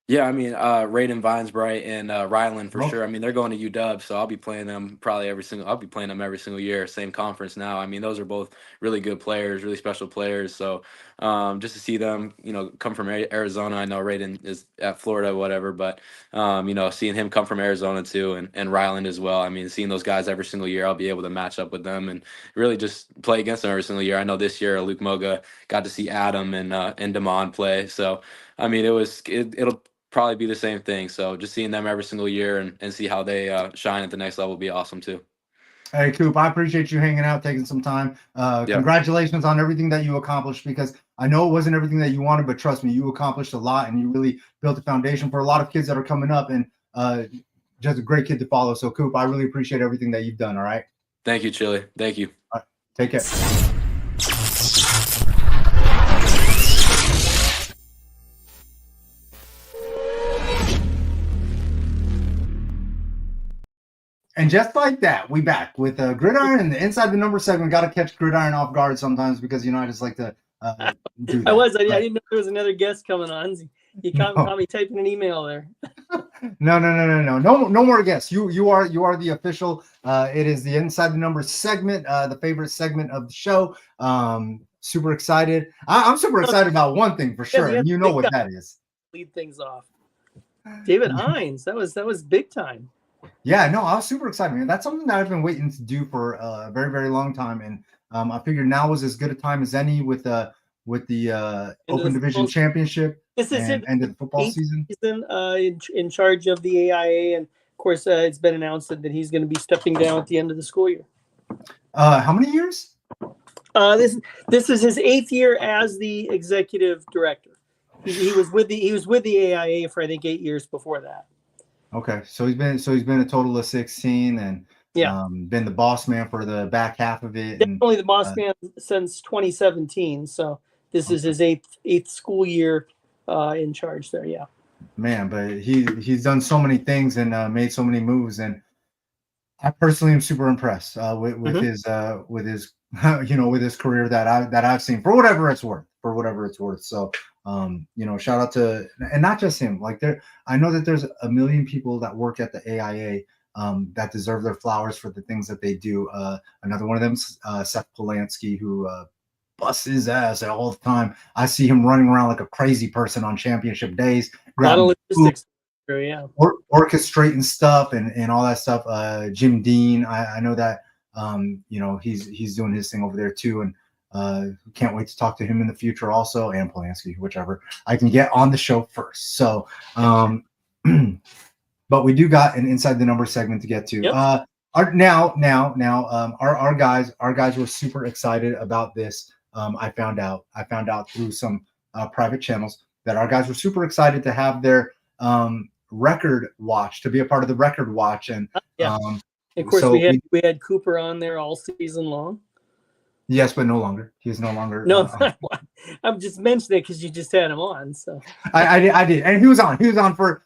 Yeah, I mean, Raiden Vinesbright and Ryland for Okay. sure. I mean, they're going to UW, so I'll be playing them probably every single. I'll be playing them every single year, same conference now. I mean, those are both really good players, really special players. So, just to see them, come from Arizona. I know Raiden is at Florida, whatever, but seeing him come from Arizona too, and Ryland as well. I mean, seeing those guys every single year, I'll be able to match up with them and really just play against them every single year. I know this year Luke Moga got to see Adam and Damon play, so. I mean, it'll probably be the same thing. So just seeing them every single year and see how they shine at the next level will be awesome too. Hey, Coop, I appreciate you hanging out, taking some time. Yeah. Congratulations on everything that you accomplished because I know it wasn't everything that you wanted, but trust me, you accomplished a lot and you really built a foundation for a lot of kids that are coming up and just a great kid to follow. So, Coop, I really appreciate everything that you've done. All right. Thank you, Chili. Thank you. All right. Take care. And just like that, we back with Gridiron and the Inside the Number segment. Got to catch Gridiron off guard sometimes because I just like to do that. I But didn't know there was another guest coming on. You caught me typing an email there. No more guests. You are the official. It is the Inside the Numbers segment, the favorite segment of the show. Super excited. I'm super excited about one thing for sure, and you know what that is. Lead things off. David Hines, that was big time. Yeah, no, I was super excited, man. That's something that I've been waiting to do for a very, very long time, and I figured now was as good a time as any with the Open Division Championship This is and end of the football season. In charge of the AIA, and of course, it's been announced that he's going to be stepping down at the end of the school year. How many years? This is his 8th year as the executive director. He was with the AIA for I think 8 years before that. Okay, so he's been a total of 16, and been the boss man for the back half of it. Definitely the boss man since 2017. So this is his eighth school year in charge there. Yeah, man, but he's done so many things and made so many moves, and I personally am super impressed with his with his with his career that I've seen for whatever it's worth. So shout out to, and not just him. Like I know that there's a million people that work at the AIA that deserve their flowers for the things that they do. Another one of them is Seth Polanski, who busts his ass all the time. I see him running around like a crazy person on championship days, grabbing logistics. Yeah, orchestrating stuff and all that stuff. Jim Dean, I know that he's doing his thing over there too, and can't wait to talk to him in the future also, and Polanski, whichever I can get on the show first. So but we do got an Inside the Numbers segment to get to. Yep. Our guys were super excited about this. I found out through some private channels that our guys were super excited to have their record watch, to be a part of the record watch. And of course, so we had Cooper on there all season long. Yes, but no longer. He is no longer. No, I'm just mentioning it because you just had him on. So I did, and he was on for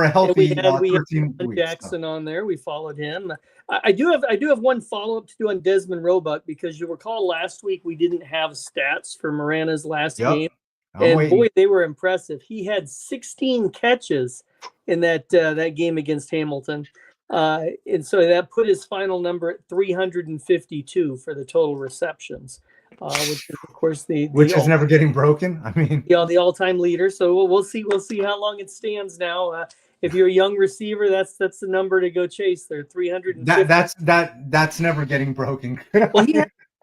a healthy. We had Jackson on there. We followed him. I do have one follow up to do on Desmond Roebuck, because you recall last week we didn't have stats for Marana's last game. Boy, they were impressive. He had 16 catches in that game against Hamilton. And so that put his final number at 352 for the total receptions, which is of course which is never getting broken. I mean, the all-time leader. So we'll see how long it stands now. If you're a young receiver, that's the number to go chase there. 350. That's never getting broken. Well,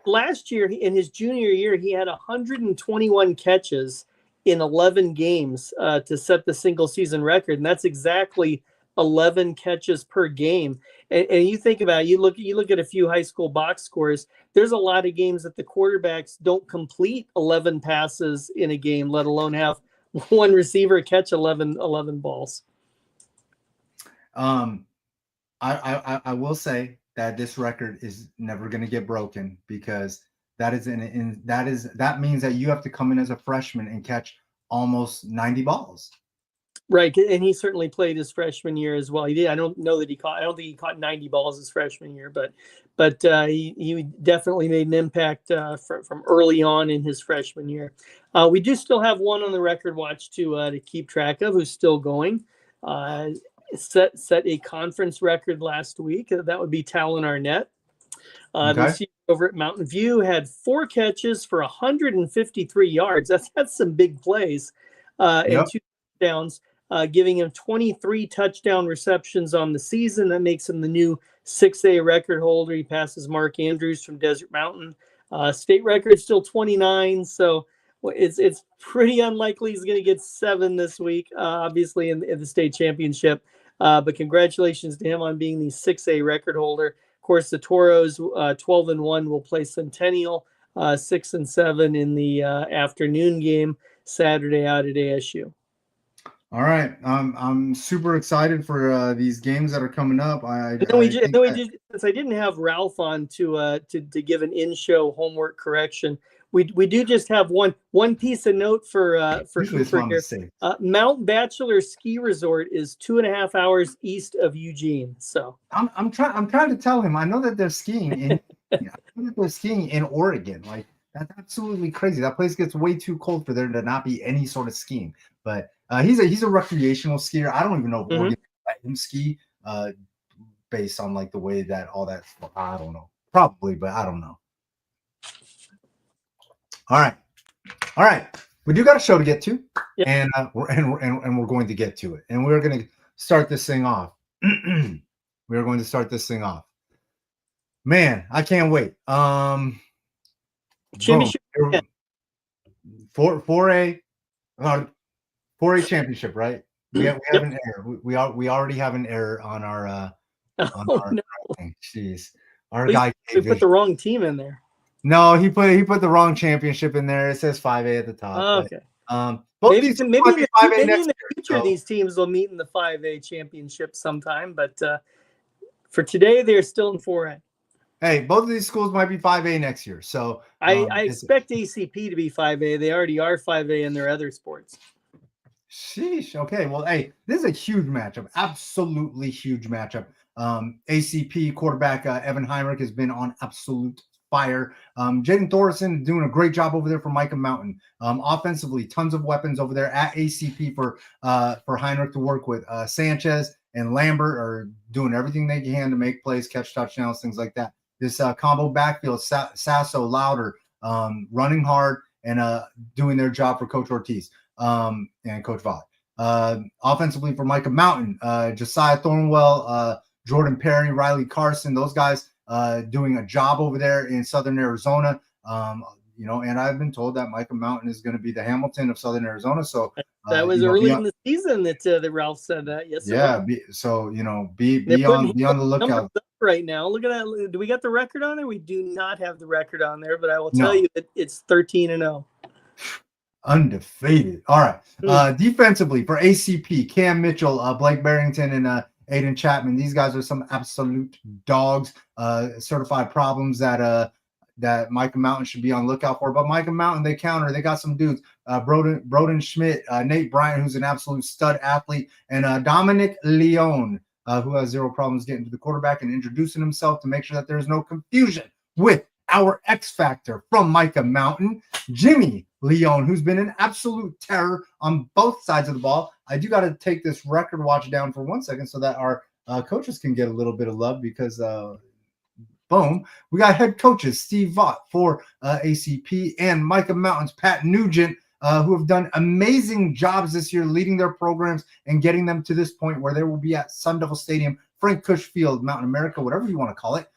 last year in his junior year, he had 121 catches in 11 games to set the single season record, and that's exactly 11 catches per game. And you think about it, you look at a few high school box scores. There's a lot of games that the quarterbacks don't complete 11 passes in a game, let alone have one receiver catch 11 balls. I will say that this record is never going to get broken, because that means that you have to come in as a freshman and catch almost 90 balls. Right, and he certainly played his freshman year as well. He did. I don't think he caught 90 balls his freshman year, but he definitely made an impact from early on in his freshman year. We do still have one on the record watch to keep track of, who's still going. Set a conference record last week. That would be Talon Arnett. The receiver over at Mountain View had 4 catches for 153 yards. That's some big plays, and 2 touchdowns, giving him 23 touchdown receptions on the season. That makes him the new 6A record holder. He passes Mark Andrews from Desert Mountain. State record still 29, so it's pretty unlikely he's going to get 7 this week, obviously in the state championship. But congratulations to him on being the 6A record holder. Of course, the Toros 12-1 will play Centennial 6-7 in the afternoon game Saturday out at ASU. All right, I'm super excited for these games that are coming up. Since I didn't have Ralph on to give an in-show homework correction, we do just have one piece of note for Cooper here. Mount Bachelor Ski Resort is 2.5 hours east of Eugene. So I'm trying to tell him. I know that they're skiing in Oregon. Like, that's absolutely crazy. That place gets way too cold for there to not be any sort of skiing. But he's a recreational skier. I don't even know if Oregon let him ski based on like the way that all that. I don't know. Probably, but I don't know. All right. We do got a show to get to, and we're going to get to it, and we're going to start this thing off. We're going to start this thing off. Man, I can't wait. Championship. 4A championship, right? We have an error. We already have an error on our thing. Jeez, our guy put the wrong team in there. No, he put the wrong championship in there. It says 5A at the top. Oh, okay. But, maybe in the future these teams will meet in the 5A championship sometime. But for today, they're still in 4A. Hey, both of these schools might be 5A next year. So I expect ACP to be 5A. They already are 5A in their other sports. Sheesh. Okay. Well, hey, this is a huge matchup. Absolutely huge matchup. ACP quarterback Evan Heinrich has been on absolute fire. Jaden Thorson doing a great job over there for Micah Mountain. Offensively, tons of weapons over there at ACP for Heinrich to work with. Sanchez and Lambert are doing everything they can to make plays, catch touchdowns, things like that. This combo backfield, Sasso, Louder, running hard and doing their job for Coach Ortiz and Coach Vaught. Offensively for Micah Mountain, Josiah Thornwell, Jordan Perry, Riley Carson, those guys doing a job over there in Southern Arizona. And I've been told that Micah Mountain is going to be the Hamilton of Southern Arizona. So that was early in the season that Ralph said that. Yes. Yeah. Be on the lookout right now. Look at that. Do we got the record on there? We do not have the record on there, but I will tell you that it's 13-0. Undefeated. All right. Defensively for ACP, Cam Mitchell, Blake Barrington, and Aiden Chapman. These guys are some absolute dogs. Certified problems that Micah Mountain should be on lookout for. But Micah Mountain, they got some dudes. Broden Schmidt, Nate Bryant, who's an absolute stud athlete, and Dominic Leone, who has zero problems getting to the quarterback and introducing himself to make sure that there's no confusion with our X Factor from Micah Mountain, Jimmy Leone, who's been an absolute terror on both sides of the ball. I do got to take this record watch down for 1 second so that our coaches can get a little bit of love because boom, we got head coaches Steve Vaught for ACP and Micah Mountain's Pat Nugent, who have done amazing jobs this year leading their programs and getting them to this point where they will be at Sun Devil Stadium, Frank Kush Field, Mountain America, whatever you want to call it,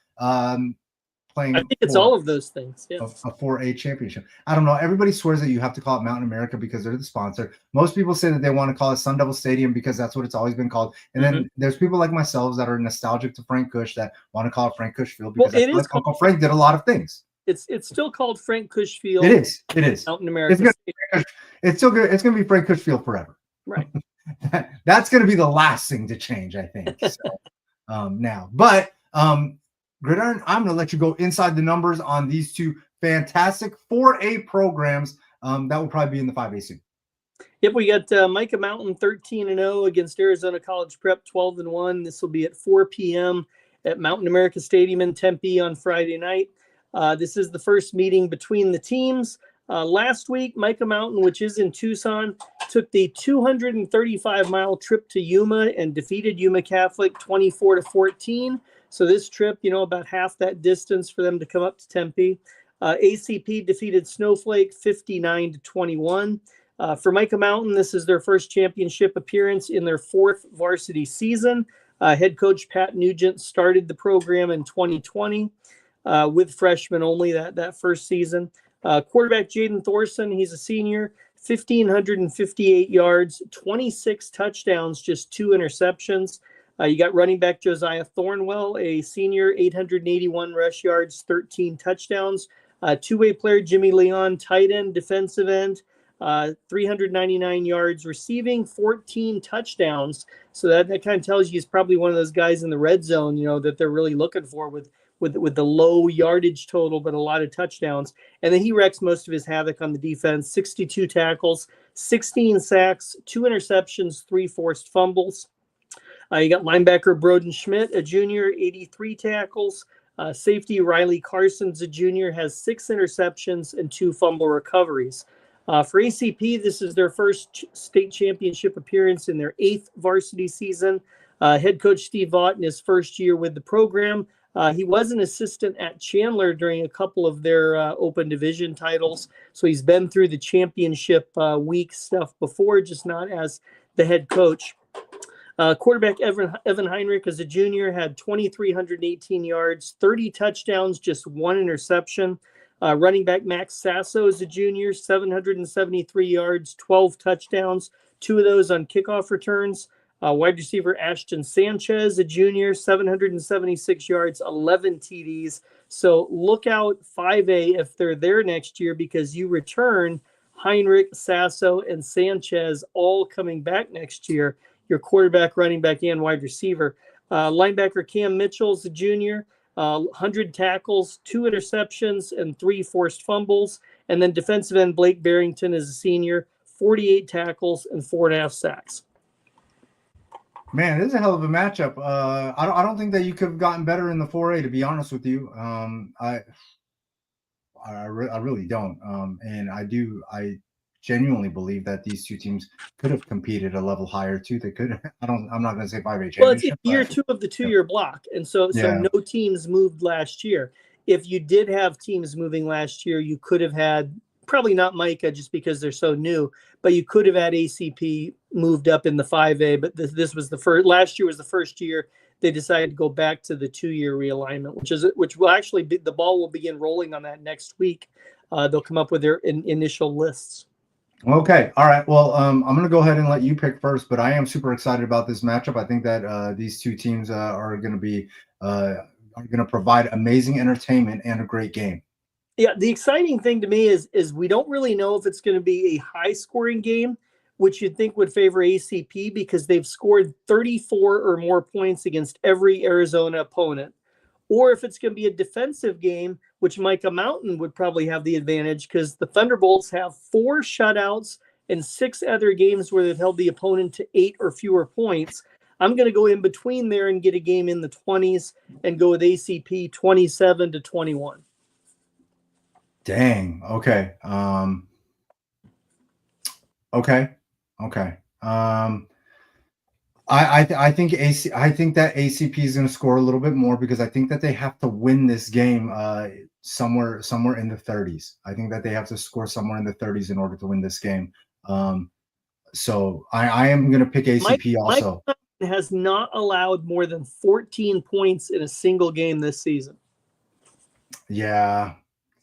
playing. I think it's all of those things. Yeah. A 4A championship. I don't know. Everybody swears that you have to call it Mountain America because they're the sponsor. Most people say that they want to call it Sun Devil Stadium because that's what it's always been called. And then there's people like myself that are nostalgic to Frank Kush that want to call it Frank Kush Field because like Uncle Frank did a lot of things. It's still called Frank Kush Field. It is. It is. Mountain America. It's still good. It's going to be Frank Kush Field forever. Right. That's going to be the last thing to change, I think. So, now, but Gridiron, I'm going to let you go inside the numbers on these two fantastic 4A programs that will probably be in the 5A soon. Yep, we got Micah Mountain 13-0 against Arizona College Prep 12-1. This will be at 4 p.m. at Mountain America Stadium in Tempe on Friday night. This is the first meeting between the teams. Last week, Micah Mountain, which is in Tucson, took the 235-mile trip to Yuma and defeated Yuma Catholic 24-14. So this trip, about half that distance for them to come up to Tempe. ACP defeated Snowflake 59-21. For Micah Mountain, this is their first championship appearance in their fourth varsity season. Head coach Pat Nugent started the program in 2020 with freshmen only that first season. Quarterback Jaden Thorson, he's a senior, 1,558 yards, 26 touchdowns, just 2 interceptions. You got running back Josiah Thornwell, a senior, 881 rush yards, 13 touchdowns. Two-way player Jimmy Leon, tight end, defensive end, 399 yards receiving, 14 touchdowns. So that kind of tells you he's probably one of those guys in the red zone, that they're really looking for with the low yardage total, but a lot of touchdowns. And then he wrecks most of his havoc on the defense, 62 tackles, 16 sacks, 2 interceptions, 3 forced fumbles. You got linebacker Broden Schmidt, a junior, 83 tackles. Safety Riley Carson's a junior, has 6 interceptions and 2 fumble recoveries. For ACP, this is their first state championship appearance in their 8th varsity season. Head coach Steve Vaught in his first year with the program. He was an assistant at Chandler during a couple of their open division titles. So he's been through the championship week stuff before, just not as the head coach. Quarterback Evan Heinrich as a junior had 2,318 yards, 30 touchdowns, just 1 interception. Running back Max Sasso as a junior, 773 yards, 12 touchdowns, 2 of those on kickoff returns. Wide receiver Ashton Sanchez, a junior, 776 yards, 11 TDs. So look out 5A if they're there next year because you return Heinrich, Sasso, and Sanchez all coming back next year. Your quarterback, running back, and wide receiver. Linebacker Cam Mitchell's a junior, 100 tackles, 2 interceptions, and 3 forced fumbles. And then defensive end Blake Barrington is a senior, 48 tackles and 4.5 sacks. Man, this is a hell of a matchup. I don't think that you could have gotten better in the 4A, to be honest with you. I really don't. And I genuinely believe that these two teams could have competed a level higher too. They could. I'm not going to say 5A championship. Well, it's year 2 of the 2-year block, and so no teams moved last year. If you did have teams moving last year, you could have had probably not Micah just because they're so new, but you could have had ACP moved up in the 5A. But this was the first. Last year was the first year they decided to go back to the 2-year realignment, which will actually be, the ball will begin rolling on that next week. They'll come up with their initial lists. Okay. All right. Well, I'm going to go ahead and let you pick first, but I am super excited about this matchup. I think that these two teams are going to be are going to provide amazing entertainment and a great game. Yeah, the exciting thing to me is we don't really know if it's going to be a high-scoring game, which you'd think would favor ACP because they've scored 34 or more points against every Arizona opponent, or if it's going to be a defensive game, which Micah Mountain would probably have the advantage because the Thunderbolts have 4 shutouts and 6 other games where they've held the opponent to 8 or fewer points. I'm going to go in between there and get a game in the 20s and go with ACP 27-21. Dang. Okay. Okay. I think that ACP is going to score a little bit more because I think that they have to win this game somewhere in the 30s. I think that they have to score somewhere in the 30s in order to win this game. So I am going to pick ACP also. Mike has not allowed more than 14 points in a single game this season. Yeah.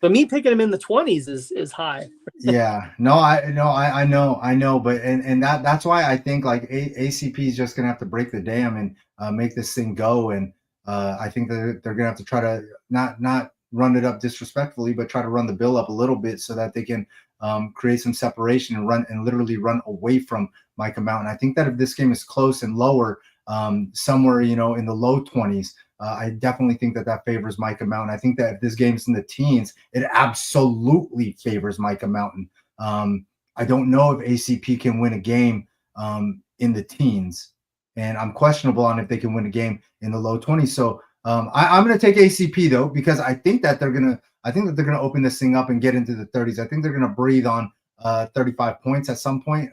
But me picking him in the 20s is high. Yeah. No, I know, but and that's why I think like ACP is just gonna have to break the dam and make this thing go. And I think that they're gonna have to try to not run it up disrespectfully, but try to run the bill up a little bit so that they can create some separation and literally run away from Micah Mountain. I think that if this game is close and lower, somewhere in the low 20s. I definitely think that favors Micah Mountain. I think that if this game's in the teens, it absolutely favors Micah Mountain. I don't know if ACP can win a game in the teens, and I'm questionable on if they can win a game in the low 20s. So I'm going to take ACP though, because I think that they're going to open this thing up and get into the 30s. I think they're going to breathe on 35 points at some point.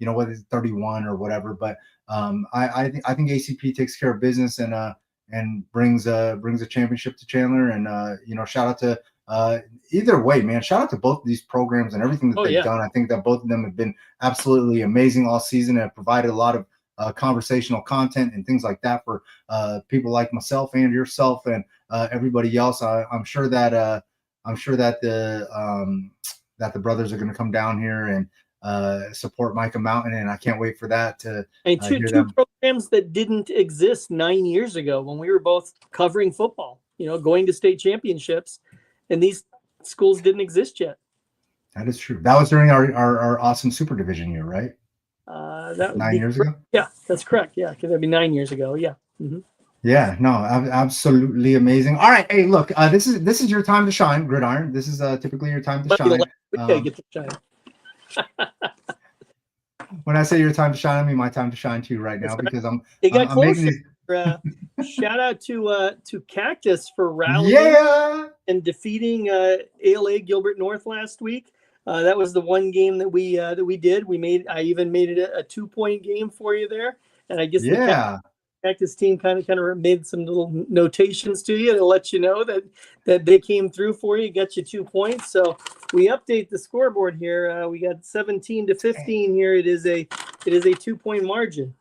Whether it's 31 or whatever, but I think ACP takes care of business and brings a championship to Chandler. And shout out to either way, man. Shout out to both of these programs and everything that they've done. I think that both of them have been absolutely amazing all season and have provided a lot of conversational content and things like that for people like myself and yourself and everybody else. I'm sure that the brothers are going to come down here and support Micah Mountain, and I can't wait for that to two programs that didn't exist 9 years ago when we were both covering football, going to state championships, and these schools didn't exist yet. That is true. That was during our awesome super division year, right? That 9 years ago. Yeah, that's correct. Yeah, because that'd be 9 years ago. Yeah. Mm-hmm. Yeah, no, absolutely amazing. All right, hey, look, this is your time to shine, Gridiron. This is typically your time to shine. Get to shine. When I say your time to shine, I mean my time to shine too right now, because I'm making these... shout out to Cactus for rallying and defeating ALA Gilbert North last week. That was the one game that we did. I even made it a 2-point game for you there, and I guess the Cactus team kind of made some little notations to you to let you know that they came through for you, got you 2 points. So we update the scoreboard here. We got 17-15 here. It is a 2-point margin.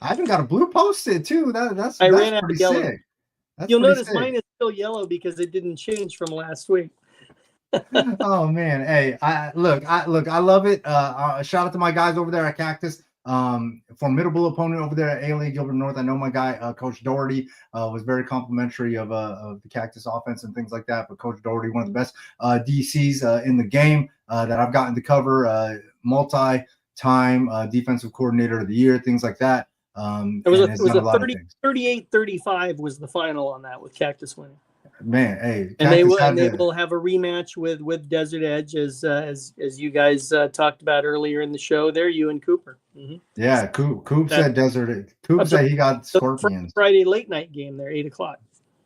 I even got a blue post-it too. That's ran out of yellow. Sick. You'll notice mine is still yellow because it didn't change from last week. Oh man, hey, I love it. Shout out to my guys over there at Cactus. Formidable opponent over there at ALA Gilbert North. I know my guy, Coach Doherty, was very complimentary of the Cactus offense and things like that. But Coach Doherty, one of the best DCs in the game that I've gotten to cover, multi-time defensive coordinator of the year, things like that. It was a 38-35 was the final on that with Cactus winning. Man, hey, and they will have a rematch with Desert Edge as you guys talked about earlier in the show. There, you and Cooper. Mm-hmm. Yeah, Coop said Desert. Coop said he got Scorpions. Friday late night game there, 8:00.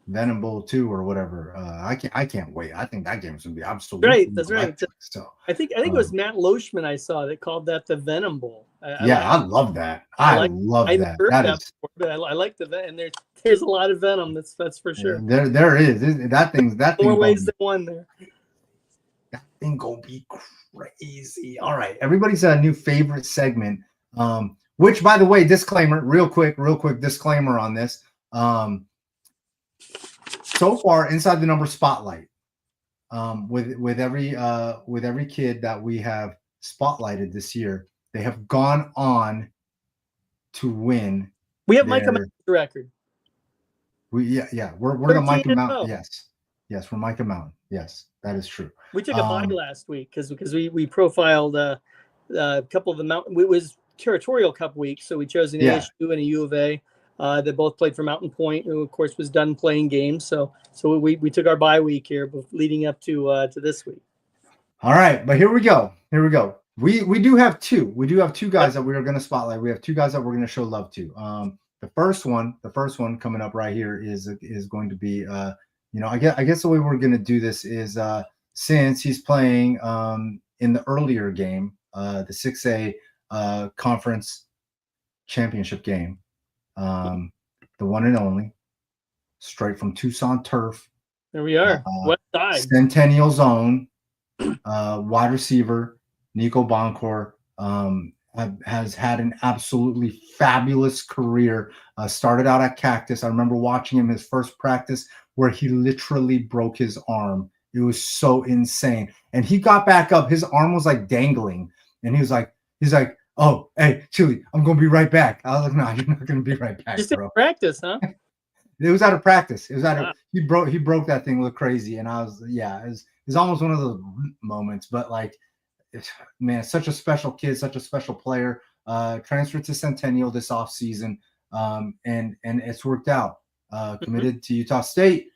Venom Bowl 2 or whatever. I can't wait. I think that game's gonna be absolutely right. That's electric. Right. So I think it was Matt Loeschman I saw that called that the Venom Bowl. I love that. I love that. Before, but I like the Venom. And there's a lot of Venom. That's for sure. There is that thing. More ways than one there. That thing gonna be crazy. All right, everybody's new favorite segment. Which, by the way, disclaimer, real quick disclaimer on this. So far, Inside the Number Spotlight, with every kid that we have spotlighted this year, they have gone on to win. We have Micah Mountain's record. We're the Micah Mountain. Yes, we're Micah Mountain. Yes, that is true. We took a bye last week because we profiled a couple of the mountain. It was Territorial Cup week, so we chose an ASU and a U of A. That both played for Mountain Point, who of course was done playing games. So we took our bye week here, leading up to this week. All right, but here we go. We do have two. We do have two guys that we are going to spotlight. We have two guys that we're going to show love to. The first one coming up right here is going to be I guess the way we're going to do this is since he's playing in the earlier game, the 6A conference championship game. the one and only, straight from Tucson Turf. There we are. West side. Centennial's own wide receiver, Nico Boncor, has had an absolutely fabulous career. Started out at Cactus. I remember watching him his first practice where he literally broke his arm. It was so insane. And he got back up. His arm was like dangling. And he's like, oh, hey, Chili, I'm going to be right back. I was like, no, you're not going to be right back, Just bro. in practice, huh? It was out of practice. It was out Wow. of he broke that thing, looked crazy. And I was, it's almost one of those moments, but like, man, such a special kid, such a special player. Transferred to Centennial this offseason, and it's worked out. Committed to Utah State.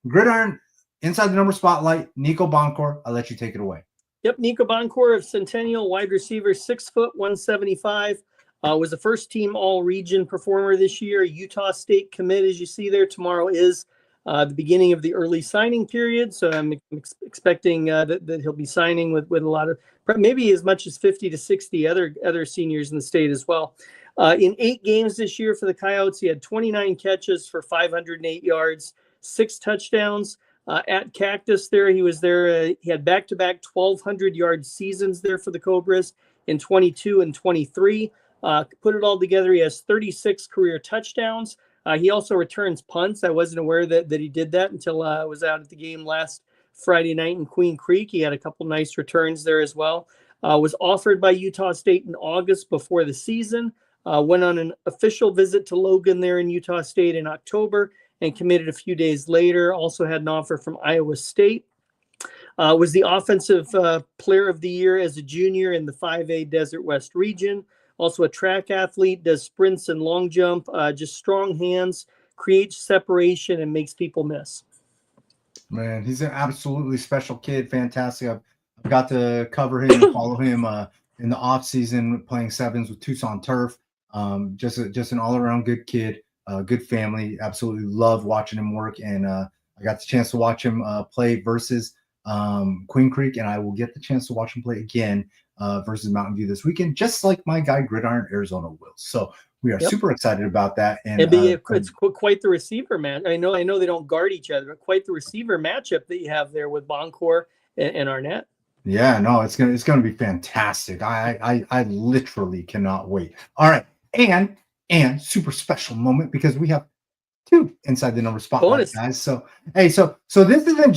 Gridiron, inside the number spotlight, Nico Boncor. I'll let you take it away. Yep, Nico Boncor of Centennial, wide receiver, 6 foot, 175. Was a first team all-region performer this year. Utah State commit, as you see there. Tomorrow is the beginning of the early signing period, so I'm expecting that he'll be signing with a lot of, maybe as much as 50 to 60 other seniors in the state as well. In 8 games this year for the Coyotes, he had 29 catches for 508 yards, 6 touchdowns. At Cactus there, he was there. He had back-to-back 1,200-yard seasons there for the Cobras in 22 and 23. Put it all together, he has 36 career touchdowns. He also returns punts. I wasn't aware that he did that until I was out at the game last Friday night in Queen Creek. He had a couple nice returns there as well. Was offered by Utah State in August before the season. Went on an official visit to Logan there in Utah State in October and committed a few days later. Also had an offer from Iowa State. Was the offensive player of the year as a junior in the 5A Desert West region. Also a track athlete, does sprints and long jump, just strong hands, creates separation, and makes people miss. Man, he's an absolutely special kid. Fantastic. I've got to cover him and follow him in the off season, playing sevens with Tucson Turf. Just an all-around good kid, good family. Absolutely love watching him work. And I got the chance to watch him play versus Queen Creek, and I will get the chance to watch him play again versus Mountain View this weekend, just like my guy Gridiron Arizona will. So we are super excited about that. And it's quite the receiver, man. I know they don't guard each other, but quite the receiver matchup that you have there with Boncor and Arnett. Yeah, no, it's gonna be fantastic. I literally cannot wait. All right, and super special moment because we have 2 inside the number spotlight guys. So hey, so this isn't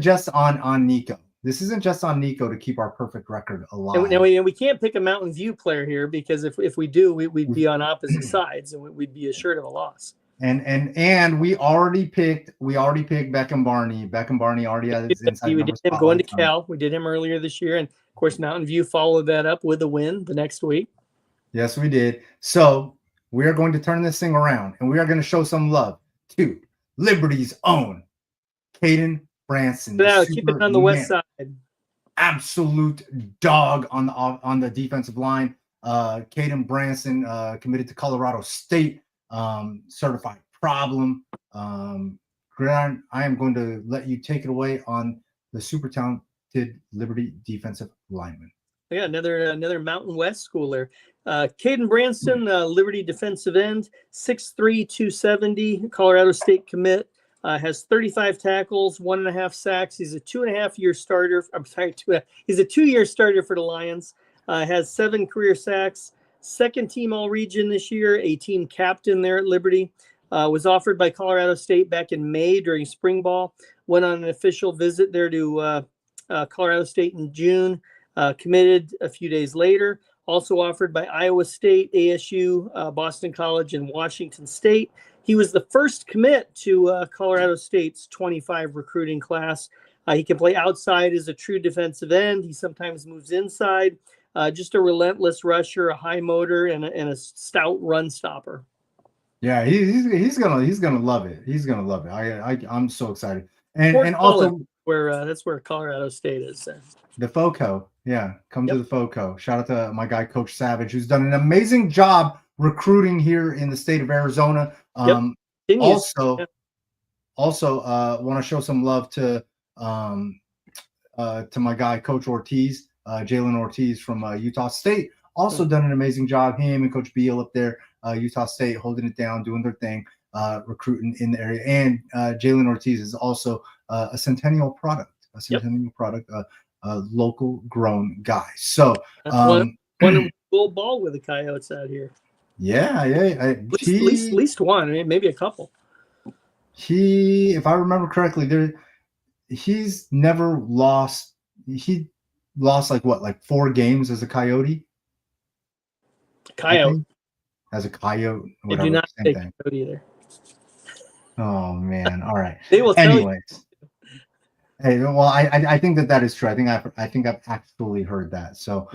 just on Nico. This isn't just on Nico to keep our perfect record alive. And we can't pick a Mountain View player here because if we do, we'd be on opposite sides and we'd be assured of a loss. And we already picked Beckham Barney. Beckham Barney already has his inside we number did him going to Cal. We did him earlier this year, and of course Mountain View followed that up with a win the next week. Yes, we did. So we are going to turn this thing around, and we are going to show some love to Liberty's own Caden Branson. Keep it on the west side. Absolute dog on the defensive line. Caden Branson committed to Colorado State. Certified problem. Gridiron, I am going to let you take it away on the super talented Liberty defensive lineman. Yeah, another Mountain West schooler. Caden Branson, Liberty defensive end, 6'3", 270, Colorado State commit. Has 35 tackles, 1.5 sacks. He's a 2.5-year starter. He's a 2-year starter for the Lions. Has 7 career sacks. Second team all-region this year, a team captain there at Liberty. Was offered by Colorado State back in May during spring ball. Went on an official visit there to Colorado State in June. Committed a few days later. Also offered by Iowa State, ASU, Boston College, and Washington State. He was the first commit to Colorado State's 25 recruiting class. He can play outside as a true defensive end. He sometimes moves inside. Just a relentless rusher, a high motor, and a stout run stopper. Yeah, he's gonna love it. He's gonna love it. I'm so excited. And also that's where Colorado State is. The FOCO, come to the FOCO. Shout out to my guy Coach Savage, who's done an amazing job recruiting here in the state of Arizona. Also want to show some love to my guy Coach Ortiz, Jalen Ortiz from Utah State. also done an amazing job. Him and Coach Beal up there, Utah State, holding it down, doing their thing, recruiting in the area. And Jalen Ortiz is also a Centennial product, a local grown guy. So one full ball with the Coyotes out here. Yeah. At least one, maybe a couple. If I remember correctly, he's never lost. He lost like 4 games as a Coyote. As a Coyote. Whatever, I do not take Coyote either. Oh man! All right. They will. Anyways. Hey, well, I think that is true. I think I've actually heard that. So,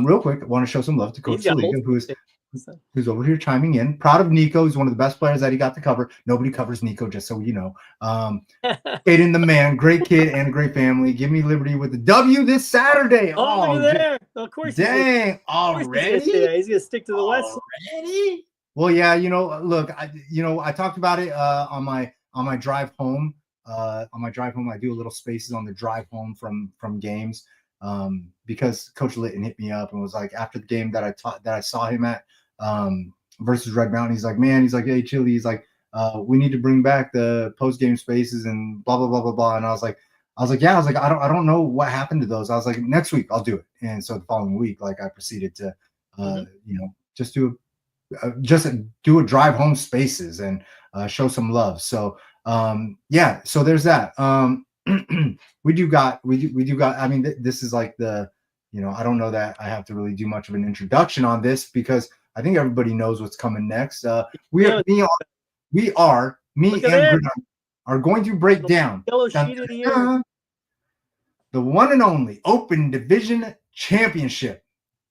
real quick, I want to show some love to Coach Saliga, who's over here chiming in. Proud of Nico. He's one of the best players that he got to cover. Nobody covers Nico, just so you know. Aiden the man, great kid and a great family. Give me Liberty with the W this Saturday. Oh, look at there! Of course. Dang! Already? He's gonna stick to the West. Already? Well, yeah. Look, I talked about it on my drive home. On my drive home, I do a little spaces on the drive home from games because Coach Litton hit me up and was like, after the game that I saw him at versus Red Mountain, he's like, hey, Chili, he's like, we need to bring back the post game spaces and blah blah blah blah blah. And I was like, yeah, I don't know what happened to those. I was like, next week I'll do it. And so the following week, like I proceeded to just do a drive home spaces and show some love. So. So there's that. We do got, I mean, this is like I don't know that I have to really do much of an introduction on this because I think everybody knows what's coming next. Me and Gridiron are going to break down the one and only Open Division Championship.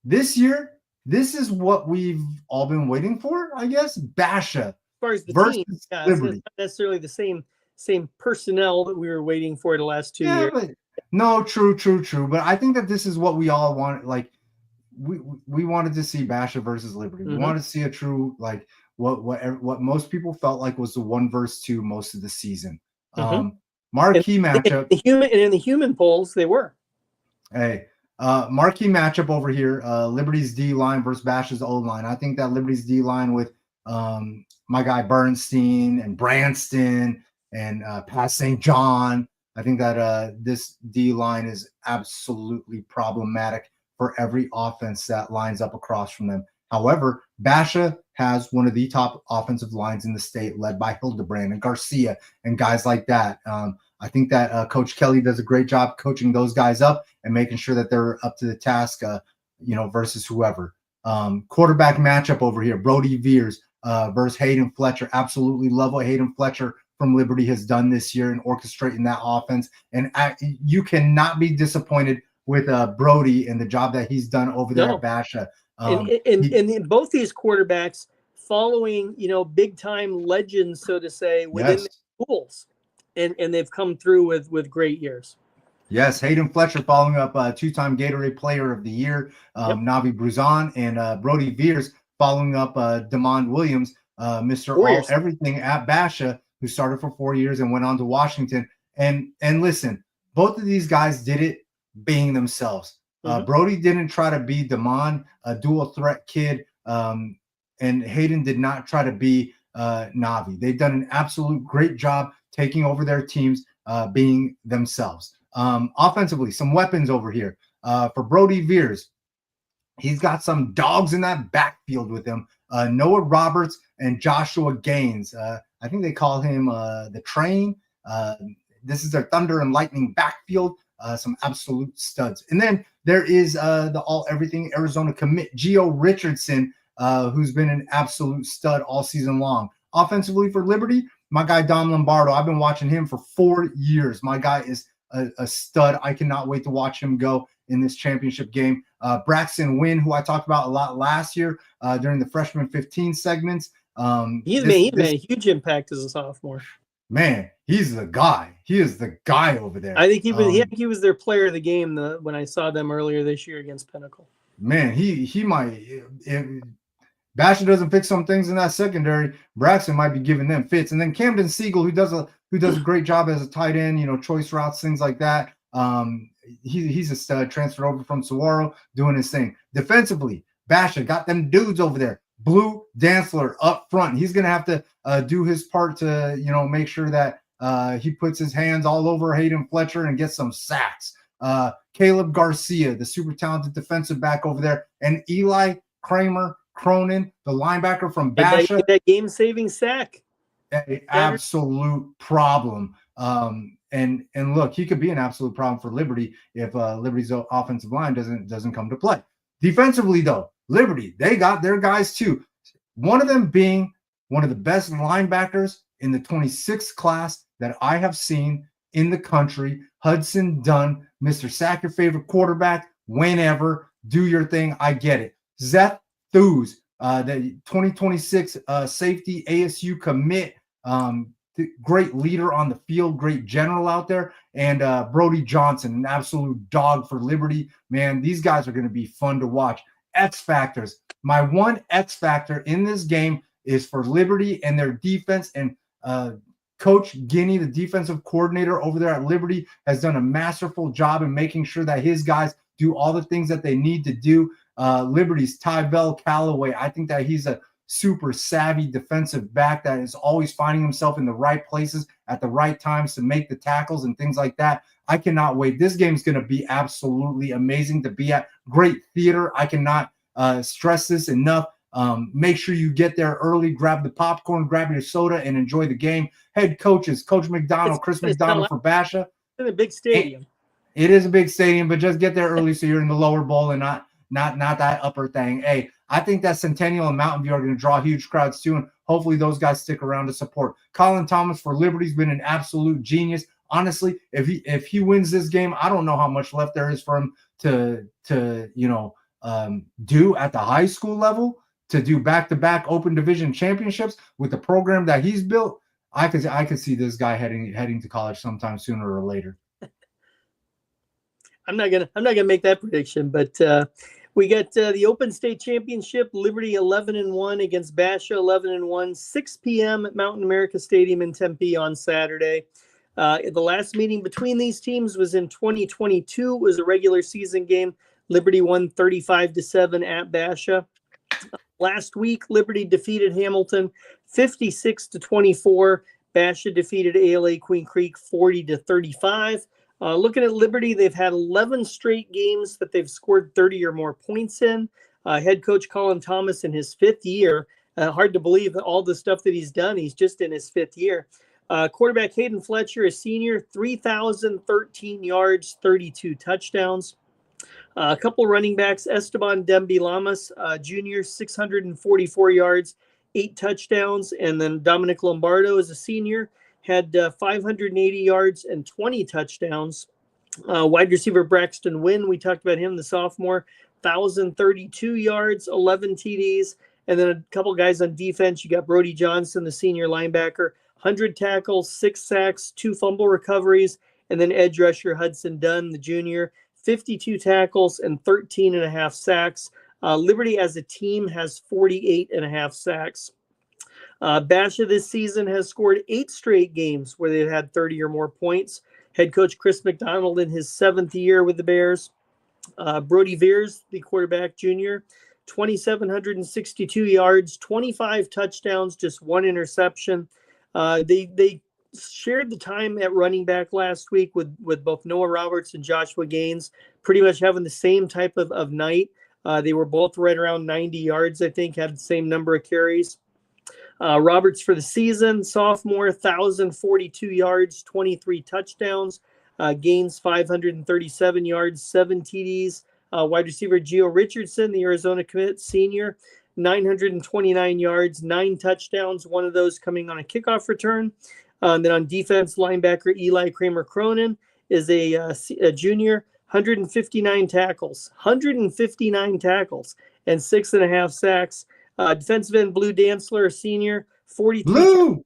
This year, this is what we've all been waiting for, I guess. Basha As the versus team, Liberty. It's not necessarily the same personnel that we were waiting for the last 2 years. But, no, true. But I think that this is what we all want. Like we wanted to see Basha versus Liberty. We wanted to see a true what most people felt like was the 1 versus 2 most of the season. Marquee matchup. In the human polls, they were. Hey. Marquee matchup over here. Liberty's D line versus Basha's O line. I think that Liberty's D line with my guy Bernstein and Branston and Pat St. John. I think that this D line is absolutely problematic for every offense that lines up across from them. However, Basha has one of the top offensive lines in the state, led by Hildebrand and Garcia and guys like that. I think that Coach Kelly does a great job coaching those guys up and making sure that they're up to the task, versus whoever. Quarterback matchup over here, Brody Veers versus Hayden Fletcher. Absolutely love what Hayden Fletcher from Liberty has done this year in orchestrating that offense. And you cannot be disappointed with Brody and the job that he's done over there at Basha. And both these quarterbacks following, big time legends, so to say, within the schools. And they've come through with great years. Yes, Hayden Fletcher following up 2-time Gatorade Player of the Year, Navi Bruzan, and Brody Veers following up Demond Williams, Mr. All Everything at Basha, who started for 4 years and went on to Washington. And listen, both of these guys did it being themselves. Brody didn't try to be Demond, a dual threat kid, and Hayden did not try to be Navi. They've done an absolute great job taking over their teams, being themselves. Offensively, some weapons over here. For Brody Veers, he's got some dogs in that backfield with him. Noah Roberts and Joshua Gaines. I think they call him the Train. This is their Thunder and Lightning backfield. Some absolute studs. And then there is the all-everything Arizona commit, Gio Richardson, who's been an absolute stud all season long. Offensively for Liberty, my guy Dom Lombardo. I've been watching him for 4 years. My guy is a stud. I cannot wait to watch him go in this championship game. Braxton Wynn, who I talked about a lot last year during the freshman 15 segments. He made a huge impact as a sophomore. Man, he's the guy. He is the guy over there. I think he was their player of the game when I saw them earlier this year against Pinnacle. Man, he might. If Basha doesn't fix some things in that secondary, Braxton might be giving them fits. And then Camden Siegel, who does a great job as a tight end, choice routes, things like that. He's a stud, transferred over from Saguaro, doing his thing. Defensively, Basha got them dudes over there. Blue Dantzler up front. He's going to have to do his part to, make sure that he puts his hands all over Hayden Fletcher and gets some sacks. Caleb Garcia, the super talented defensive back over there, and Eli Cronin, the linebacker from Basha. That game-saving sack. An absolute problem. And look, he could be an absolute problem for Liberty if Liberty's offensive line doesn't come to play. Defensively, though, Liberty, they got their guys too. One of them being one of the best linebackers in the 26th class that I have seen in the country, Hudson Dunn, Mr. Sack Your Favorite Quarterback, whenever, do your thing, I get it. Zeth Thews, the 2026 safety ASU commit, great leader on the field, great general out there, and Brody Johnson, an absolute dog for Liberty. Man, these guys are going to be fun to watch. X factors. My one X factor in this game is for Liberty and their defense, and Coach Guinea, the defensive coordinator over there at Liberty, has done a masterful job in making sure that his guys do all the things that they need to do. Liberty's Tyrell Callaway, I think that he's a super savvy defensive back that is always finding himself in the right places at the right times to make the tackles and things like that. I cannot wait. This game is going to be absolutely amazing to be at. Great theater. I cannot stress this enough. Make sure you get there early, grab the popcorn, grab your soda, and enjoy the game. Head coaches, Coach McDonald, Chris McDonald for Basha. It's a big stadium. It is a big stadium, but just get there early so you're in the lower bowl and not that upper thing. Hey, I think that Centennial and Mountain View are going to draw huge crowds too, and hopefully those guys stick around to support. Colin Thomas for Liberty's been an absolute genius. Honestly, if he wins this game, I don't know how much left there is for him to do at the high school level, to do back-to-back open division championships with the program that he's built. I could see this guy heading to college sometime sooner or later. I'm not gonna make that prediction, but we got the Open State Championship. Liberty 11-1 against Basha 11-1. 6 p.m. at Mountain America Stadium in Tempe on Saturday. The last meeting between these teams was in 2022. It was a regular season game. Liberty won 35-7 at Basha. Last week, Liberty defeated Hamilton 56-24. Basha defeated ALA Queen Creek 40-35. Looking at Liberty, they've had 11 straight games that they've scored 30 or more points in. Head coach Colin Thomas in his 5th year. Hard to believe that all the stuff that he's done. He's just in his 5th year. Quarterback Hayden Fletcher, a senior, 3,013 yards, 32 touchdowns. A couple running backs, Esteban Demby Lamas, junior, 644 yards, 8 touchdowns. And then Dominic Lombardo is a senior, had 580 yards and 20 touchdowns. Wide receiver Braxton Wynn, we talked about him, the sophomore, 1,032 yards, 11 TDs. And then a couple guys on defense. You got Brody Johnson, the senior linebacker, 100 tackles, 6 sacks, 2 fumble recoveries. And then edge rusher Hudson Dunn, the junior, 52 tackles and 13.5 sacks. Liberty as a team has 48.5 sacks. Basha this season has scored 8 straight games where they've had 30 or more points. Head coach Chris McDonald in his 7th year with the Bears. Brody Veers, the quarterback junior, 2,762 yards, 25 touchdowns, just 1 interception. They shared the time at running back last week with both Noah Roberts and Joshua Gaines, pretty much having the same type of night. They were both right around 90 yards, I think, had the same number of carries. Roberts for the season, sophomore, 1,042 yards, 23 touchdowns. Gaines, 537 yards, 7 TDs. Wide receiver Gio Richardson, the Arizona commit, senior, 929 yards, 9 touchdowns, one of those coming on a kickoff return. Then on defense, linebacker Eli Cronin is a junior, 159 tackles, and 6.5 sacks. Defensive end Blue Dantzler, a senior, 42,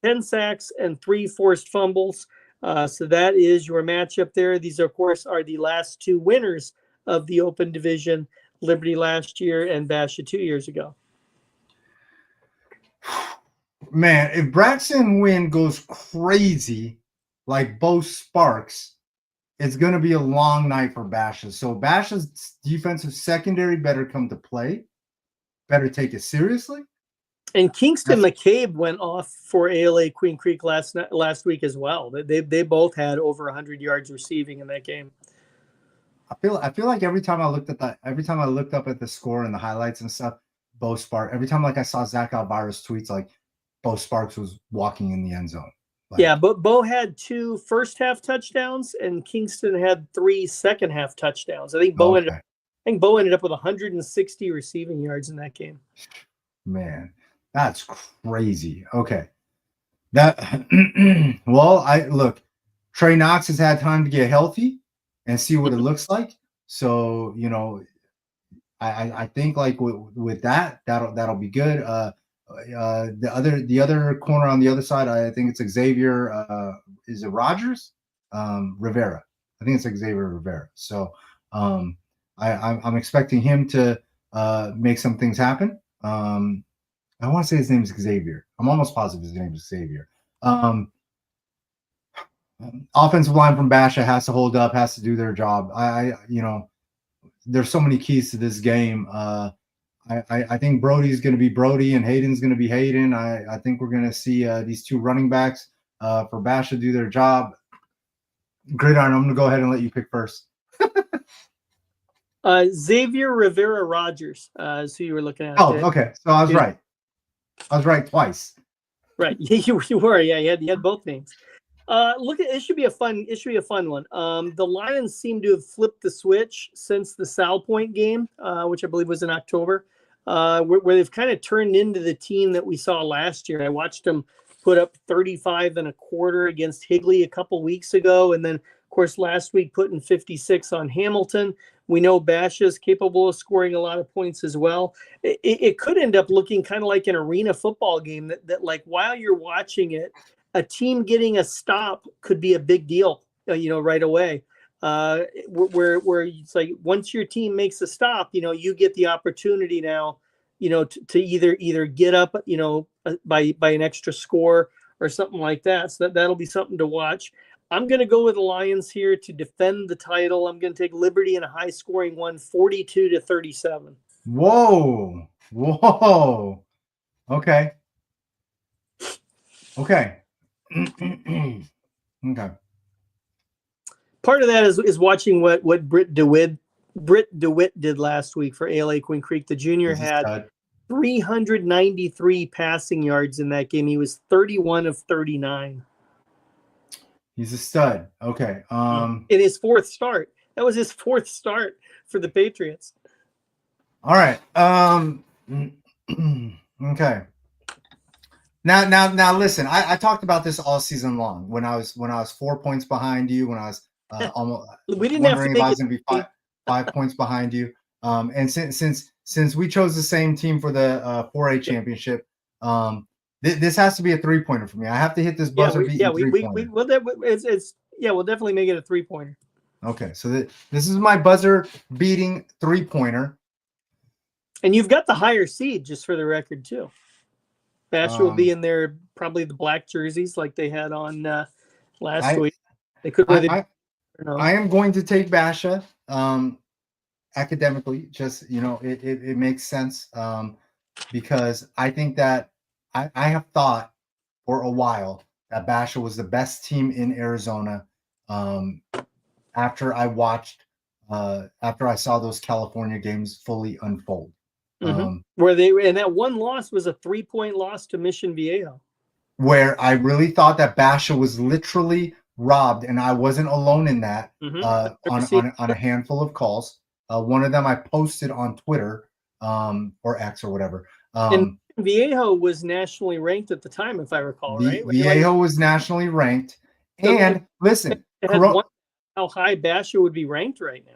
10 sacks and 3 forced fumbles. So that is your matchup there. These, of course, are the last 2 winners of the Open Division, Liberty last year and Basha 2 years ago. Man, if Braxton Wynn goes crazy like Bo Sparks, it's going to be a long night for Basha. So Basha's defensive secondary better come to play, better take it seriously. And Kingston McCabe went off for ALA Queen Creek last week as well. They both had over 100 yards receiving in that game. I feel like every time I looked up at the score and the highlights and stuff, Bo Sparks, every time like I saw Zach Alvara's tweets, like Bo Sparks was walking in the end zone. Like, yeah, but Bo had 2 first half touchdowns and Kingston had 3 second half touchdowns. I think Bo ended up with 160 receiving yards in that game. Man, that's crazy. Okay. That well, look, Trey Knox has had time to get healthy and see what it looks like. So, you know, I think like with that'll be good. The other corner on the other side, I think it's Xavier. Is it Rogers? Rivera. I think it's Xavier Rivera. So I'm expecting him to make some things happen. I want to say his name is Xavier. I'm almost positive his name is Xavier. Offensive line from Basha has to hold up, has to do their job. You know, there's so many keys to this game. I think Brody's going to be Brody and Hayden's going to be Hayden. I think we're going to see these 2 running backs for Basha do their job. Gridiron, I'm going to go ahead and let you pick first. Xavier Rivera Rogers is who you were looking at. Oh, okay. So I was right. I was right twice. Right. You were. Yeah, you had both names. It should be a fun one. The Lions seem to have flipped the switch since the Sal Point game, which I believe was in October, where they've kind of turned into the team that we saw last year. I watched them put up 35 and a quarter against Higley a couple weeks ago, and then of course last week putting 56 on Hamilton. We know Basha is capable of scoring a lot of points as well. It could end up looking kind of like an arena football game that like while you're watching it, a team getting a stop could be a big deal, right away. Where it's like once your team makes a stop, you get the opportunity now, to either get up, by an extra score or something like that. So that'll be something to watch. I'm going to go with the Lions here to defend the title. I'm going to take Liberty in a high-scoring one, 42-37. Whoa. Okay. Okay. Part of that is watching what Britt DeWitt did last week for ALA Queen Creek. The junior had 393 passing yards in that game. He was 31 of 39. He's a stud. Okay. In his 4th start. That was his 4th start for the Patriots. All right. Okay. Now listen, I talked about this all season long when I was 4 points behind you, when I was almost we didn't have to if I was going to be five points behind you. And since we chose the same team for the 4A championship, this has to be a 3-pointer for me. I have to hit this buzzer beating 3-pointer. We'll definitely make it a 3-pointer. Okay, so this is my buzzer beating 3-pointer. And you've got the higher seed, just for the record, too. Basha will be in there, probably the black jerseys like they had on last week. They could. I am going to take Basha academically. Just it makes sense because I think that I have thought for a while that Basha was the best team in Arizona. After I saw those California games fully unfold. Where that one loss was a 3-point loss to Mission Viejo. Where I really thought that Basha was literally robbed, and I wasn't alone in that on a handful of calls. One of them I posted on Twitter or X or whatever. And Viejo was nationally ranked at the time, if I recall, right? Viejo was nationally ranked. And listen, how high Basha would be ranked right now.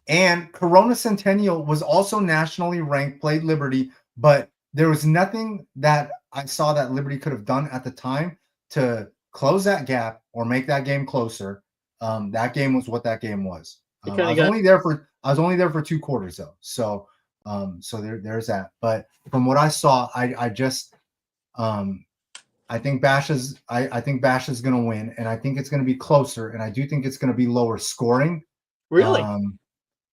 And Corona Centennial was also nationally ranked, played Liberty, but there was nothing that I saw that Liberty could have done at the time to close that gap or make that game closer. That game was what that game was. I was only there for 2 quarters though. So there's that. But from what I saw, I I think Basha's going to win, and I think it's going to be closer, and I do think it's going to be lower scoring. Really?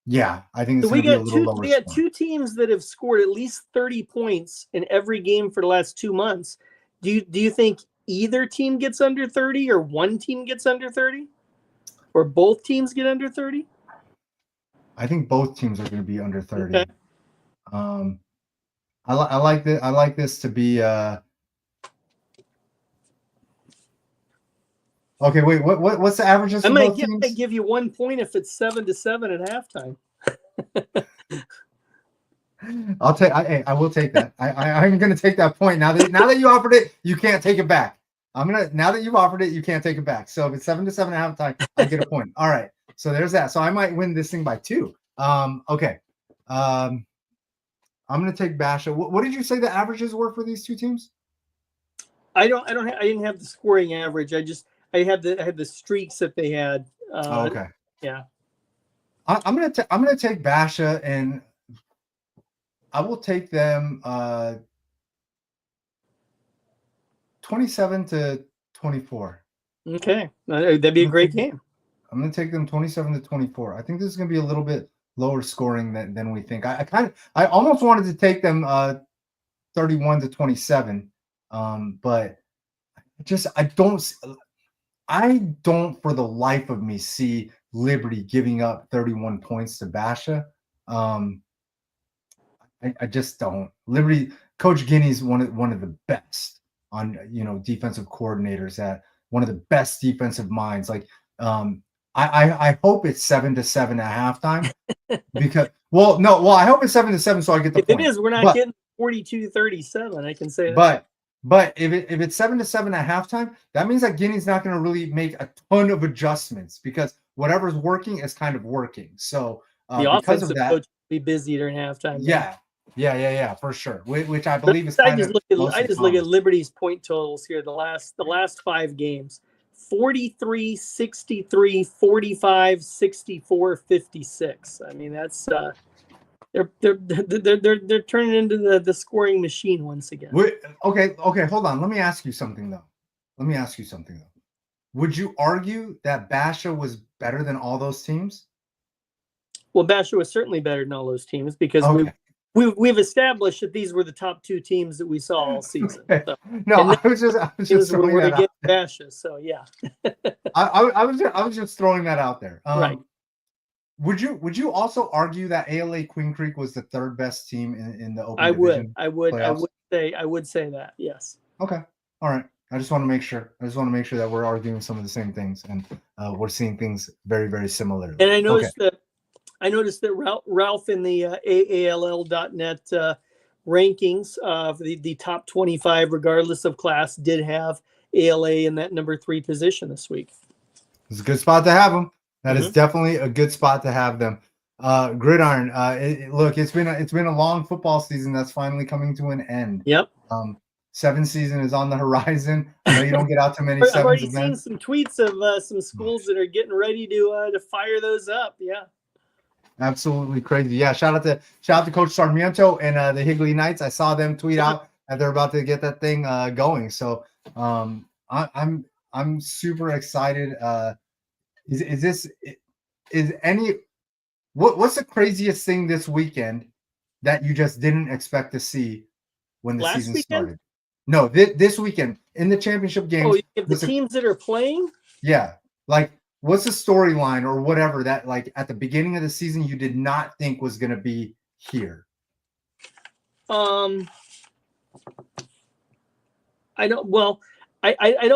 Yeah, I think it's So going to be a little lower. We got two teams that have scored at least 30 points in every game for the last 2 months. Do you think either team gets under 30, or one team gets under 30, or both teams get under 30? I think both teams are going to be under 30. Okay. I like this. I like this to be. Okay, wait. What's the averages for both teams? I might give you 1 point if it's 7-7 at halftime. I will take that. I'm going to take that point. Now that you offered it, you can't take it back. Now that you've offered it, you can't take it back. So if it's 7-7 at halftime, I get a point. All right. So there's that. So I might win this thing by 2. Okay. I'm going to take Basha. What did you say the averages were for these two teams? I didn't have the scoring average. I had the streaks that they had. Okay. Yeah. I'm gonna take Basha, and I will take them 27-24. Okay, that'd be a great game. I'm gonna take them 27-24. I think this is gonna be a little bit lower scoring than we think. I almost wanted to take them 31-27, but I don't for the life of me see Liberty giving up 31 points to Basha. I just don't. Liberty, Coach Guiney's one of the best on defensive coordinators, at one of the best defensive minds. Like I hope it's 7-7 at halftime because I hope it's 7-7 so I get the point. If it is, we're not getting 42-37. I can say that. But if it's 7-7 at halftime, that means that Guiney's not going to really make a ton of adjustments because whatever's working is kind of working. So the offensive coach will be busy during halftime. Yeah, for sure. Which I believe is I just look at Liberty's point totals here. The last 5 games: 43, 63, 45, 64, 56. I mean, that's they're turning into the scoring machine once again. Okay, hold on. Let me ask you something though. Would you argue that Basha was better than all those teams? Well, Basha was certainly better than all those teams because we've established that these were the top 2 teams that we saw all season. So. No, I was just throwing that out. Basha, so yeah. I was just throwing that out there. Right. Would you also argue that ALA Queen Creek was the 3rd best team in the open division? I would say that, yes. Okay. All right. I just want to make sure. That we're arguing some of the same things, and we're seeing things very, very similar. And I noticed that Ralph in the AALL.net rankings, the top 25, regardless of class, did have ALA in that number 3 position this week. It's a good spot to have them. That is definitely a good spot to have them. Gridiron. Look, it's been a long football season that's finally coming to an end. Yep. 7th season is on the horizon. I know you don't get out to many. I've already seen some tweets of some schools that are getting ready to fire those up. Yeah. Absolutely crazy. Yeah. Shout out to Coach Sarmiento and the Higley Knights. I saw them tweet out that they're about to get that thing going. So I'm super excited. What's the craziest thing this weekend that you just didn't expect to see when the season started? No, this weekend in the championship games. Oh, the teams that are playing? Yeah. Like, what's the storyline or whatever that, like, at the beginning of the season you did not think was going to be here? I don't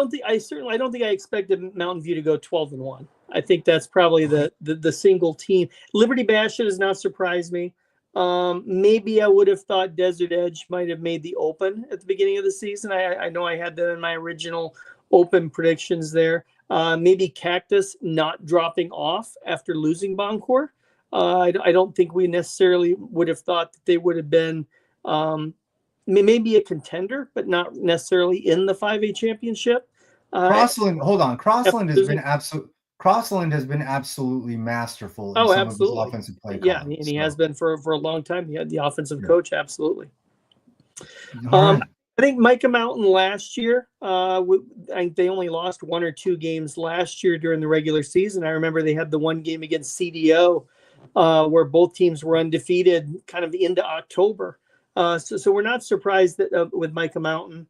think I expected Mountain View to go 12-1. I think that's probably the single team. Liberty Bastion does not surprise me. Maybe I would have thought Desert Edge might have made the open at the beginning of the season. I know I had that in my original open predictions there. Maybe Cactus not dropping off after losing Boncourt. I don't think we necessarily would have thought that they would have been maybe a contender, but not necessarily in the 5A championship. Crossland, hold on. Crossland has been absolutely masterful. In some of his offensive play. Yeah, and he has been for a long time. He had the offensive coach, absolutely. I think Micah Mountain last year, I think they only lost 1 or 2 games last year during the regular season. I remember they had the one game against CDO where both teams were undefeated kind of into October. So we're not surprised that with Micah Mountain.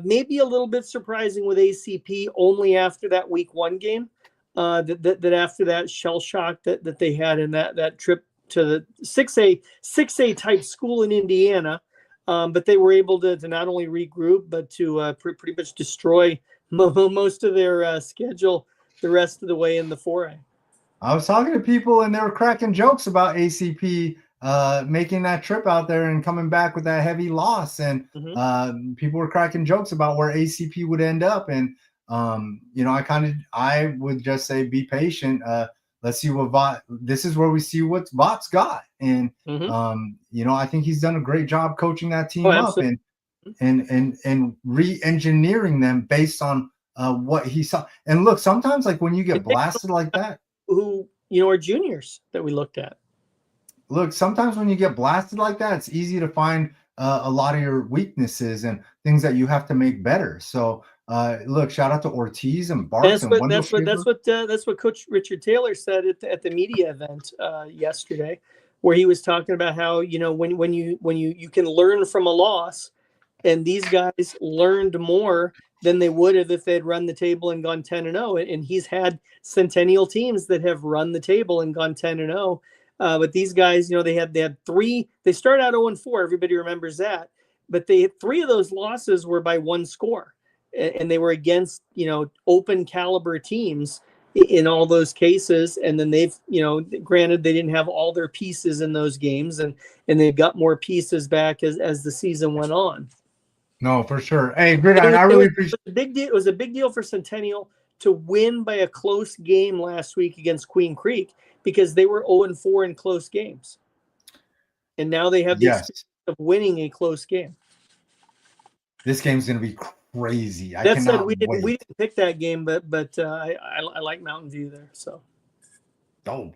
Maybe a little bit surprising with ACP only after that week 1 game. That after that shell shock that they had in that trip to the 6A type school in Indiana. But they were able to not only regroup, but to pretty much destroy most of their schedule the rest of the way in the 4A. I was talking to people and they were cracking jokes about ACP making that trip out there and coming back with that heavy loss. And people were cracking jokes about where ACP would end up. And, I would just say, be patient. Let's see what this is where we see what Vought's got. And, I think he's done a great job coaching that team up and re-engineering them based on what he saw. And look, sometimes like when you get blasted like that, who, are juniors that we looked at. Look, sometimes when you get blasted like that, it's easy to find a lot of your weaknesses and things that you have to make better. So, look, shout out to Ortiz and Barks. That's what Coach Richard Taylor said at the media event yesterday, where he was talking about how when you can learn from a loss, and these guys learned more than they would have if they'd run the table and gone 10-0. And he's had Centennial teams that have run the table and gone 10-0. But these guys, they had 3. They started out 0-4. Everybody remembers that. But 3 of those losses were by 1 score, and they were against open caliber teams in all those cases. And then they've granted they didn't have all their pieces in those games, and they've got more pieces back as the season went on. No, for sure. Hey, Gridiron, I really appreciate it. Was a big deal for Centennial to win by a close game last week against Queen Creek, because they were 0-4 in close games. And now they have the experience of winning a close game. This game's going to be crazy. That said, we didn't pick that game, but I like Mountain View there. So. Oh,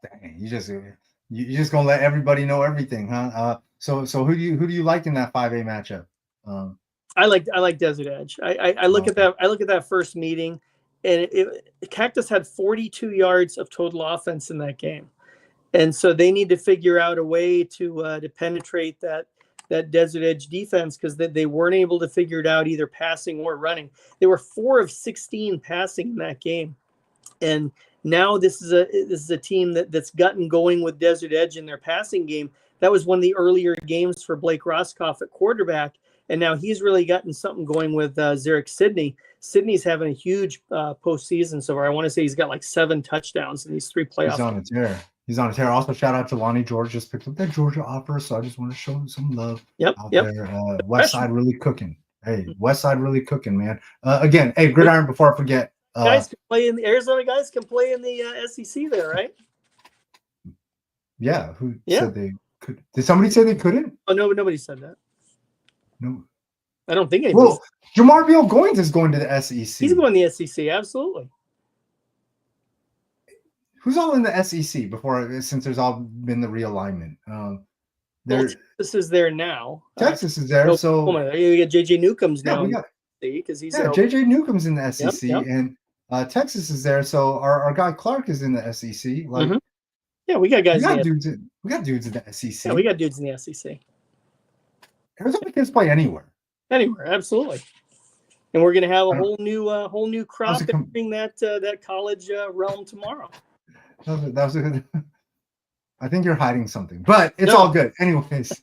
dang! You just gonna let everybody know everything, huh? So who do you like in that 5A matchup? I like Desert Edge. I look at that. I look at that first meeting, and Cactus had 42 yards of total offense in that game, and so they need to figure out a way to penetrate that Desert Edge defense, because they weren't able to figure it out either passing or running. They were 4 of 16 passing in that game, and now this is a team that's gotten going with Desert Edge in their passing game. That was one of the earlier games for Blake Roscoff at quarterback. And now he's really gotten something going with Zarek Sidney. Sidney's having a huge postseason so far. I want to say he's got like 7 touchdowns in these 3 playoffs. He's on a tear. Also, shout out to Lonnie George. Just picked up that Georgia offer, so I just want to show him some love out there. West Side really cooking. Hey, West Side really cooking, man. Again, hey, Gridiron, before I forget. Guys can play in the Arizona guys can play in the SEC there, right? Yeah. Who said they could? Did somebody say they couldn't? Oh, no, nobody said that. No, I don't think anybody. Well, Jamar Beal Goins is going to the SEC. He's going to the SEC, absolutely. Who's all in the SEC since there's all been the realignment? Texas is there now. Texas is there, so you got JJ Newcomb's now. Because he's JJ Newcomb's in the SEC, and Texas is there. So our guy Clark is in the SEC. Like, yeah, we got guys. We got dudes in the SEC. Yeah, we got dudes in the SEC. Arizona kids play anywhere. Anywhere, absolutely. And we're going to have a whole new crop entering that college realm tomorrow. That was a good. I think you're hiding something, but it's all good. Anyways,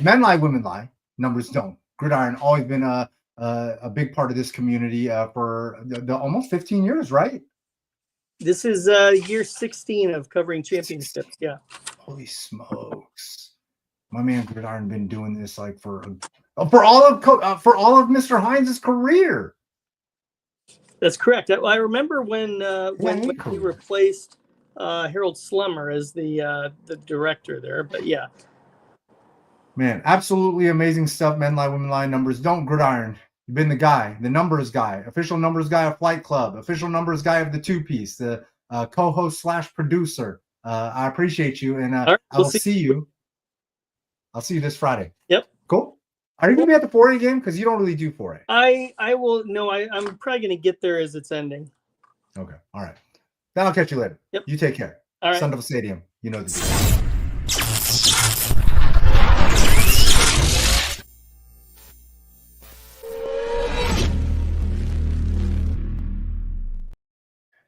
men lie, women lie. Numbers don't. Gridiron always been a big part of this community for the almost 15 years, right? This is year 16 of covering championships. Yeah. Holy smokes. My man Gridiron been doing this like for all of Mr. Hines' career. That's correct. I remember when he replaced Harold Slemmer as the director there. But yeah, man, absolutely amazing stuff. Men lie, women lie. Numbers don't. Gridiron, you've been the guy, the numbers guy, official numbers guy of Flight Club, official numbers guy of the 2-piece, the co-host / producer. I appreciate you, and I will see you. I'll see you this Friday. Yep. Cool. Are you gonna be at the 4A game? Because you don't really do 4A. I will. No, I'm probably gonna get there as it's ending. Okay. All right. Then I'll catch you later. Yep. You take care. All right. Sun Devil Stadium. You know the deal.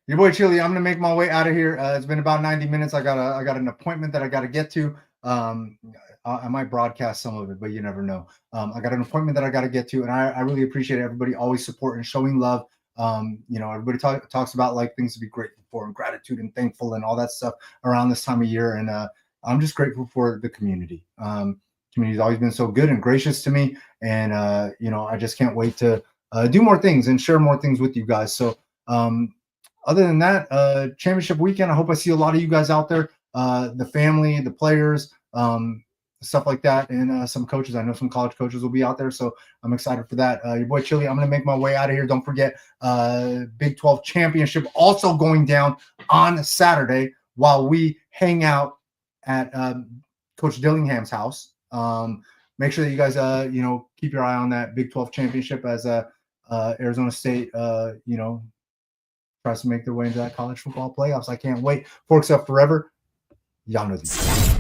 Your boy Chili, I'm gonna make my way out of here. It's been about 90 minutes. I got an appointment that I got to get to. I might broadcast some of it, but you never know. I got an appointment that I got to get to, and I really appreciate everybody always supporting, showing love. Everybody talks about like things to be grateful for and gratitude and thankful and all that stuff around this time of year, and I'm just grateful for the community. Community's always been so good and gracious to me, and I just can't wait to do more things and share more things with you guys. So. Other than that, championship weekend, I hope I see a lot of you guys out there, the family, the players, stuff like that, and some coaches. I know some college coaches will be out there, so I'm excited for that. Your boy Chili, I'm going to make my way out of here. Don't forget, Big 12 championship also going down on Saturday while we hang out at Coach Dillingham's house. Make sure that you guys, keep your eye on that Big 12 championship as Arizona State, tries to make their way into that college football playoffs. I can't wait. Forks Up forever. Y'all know these.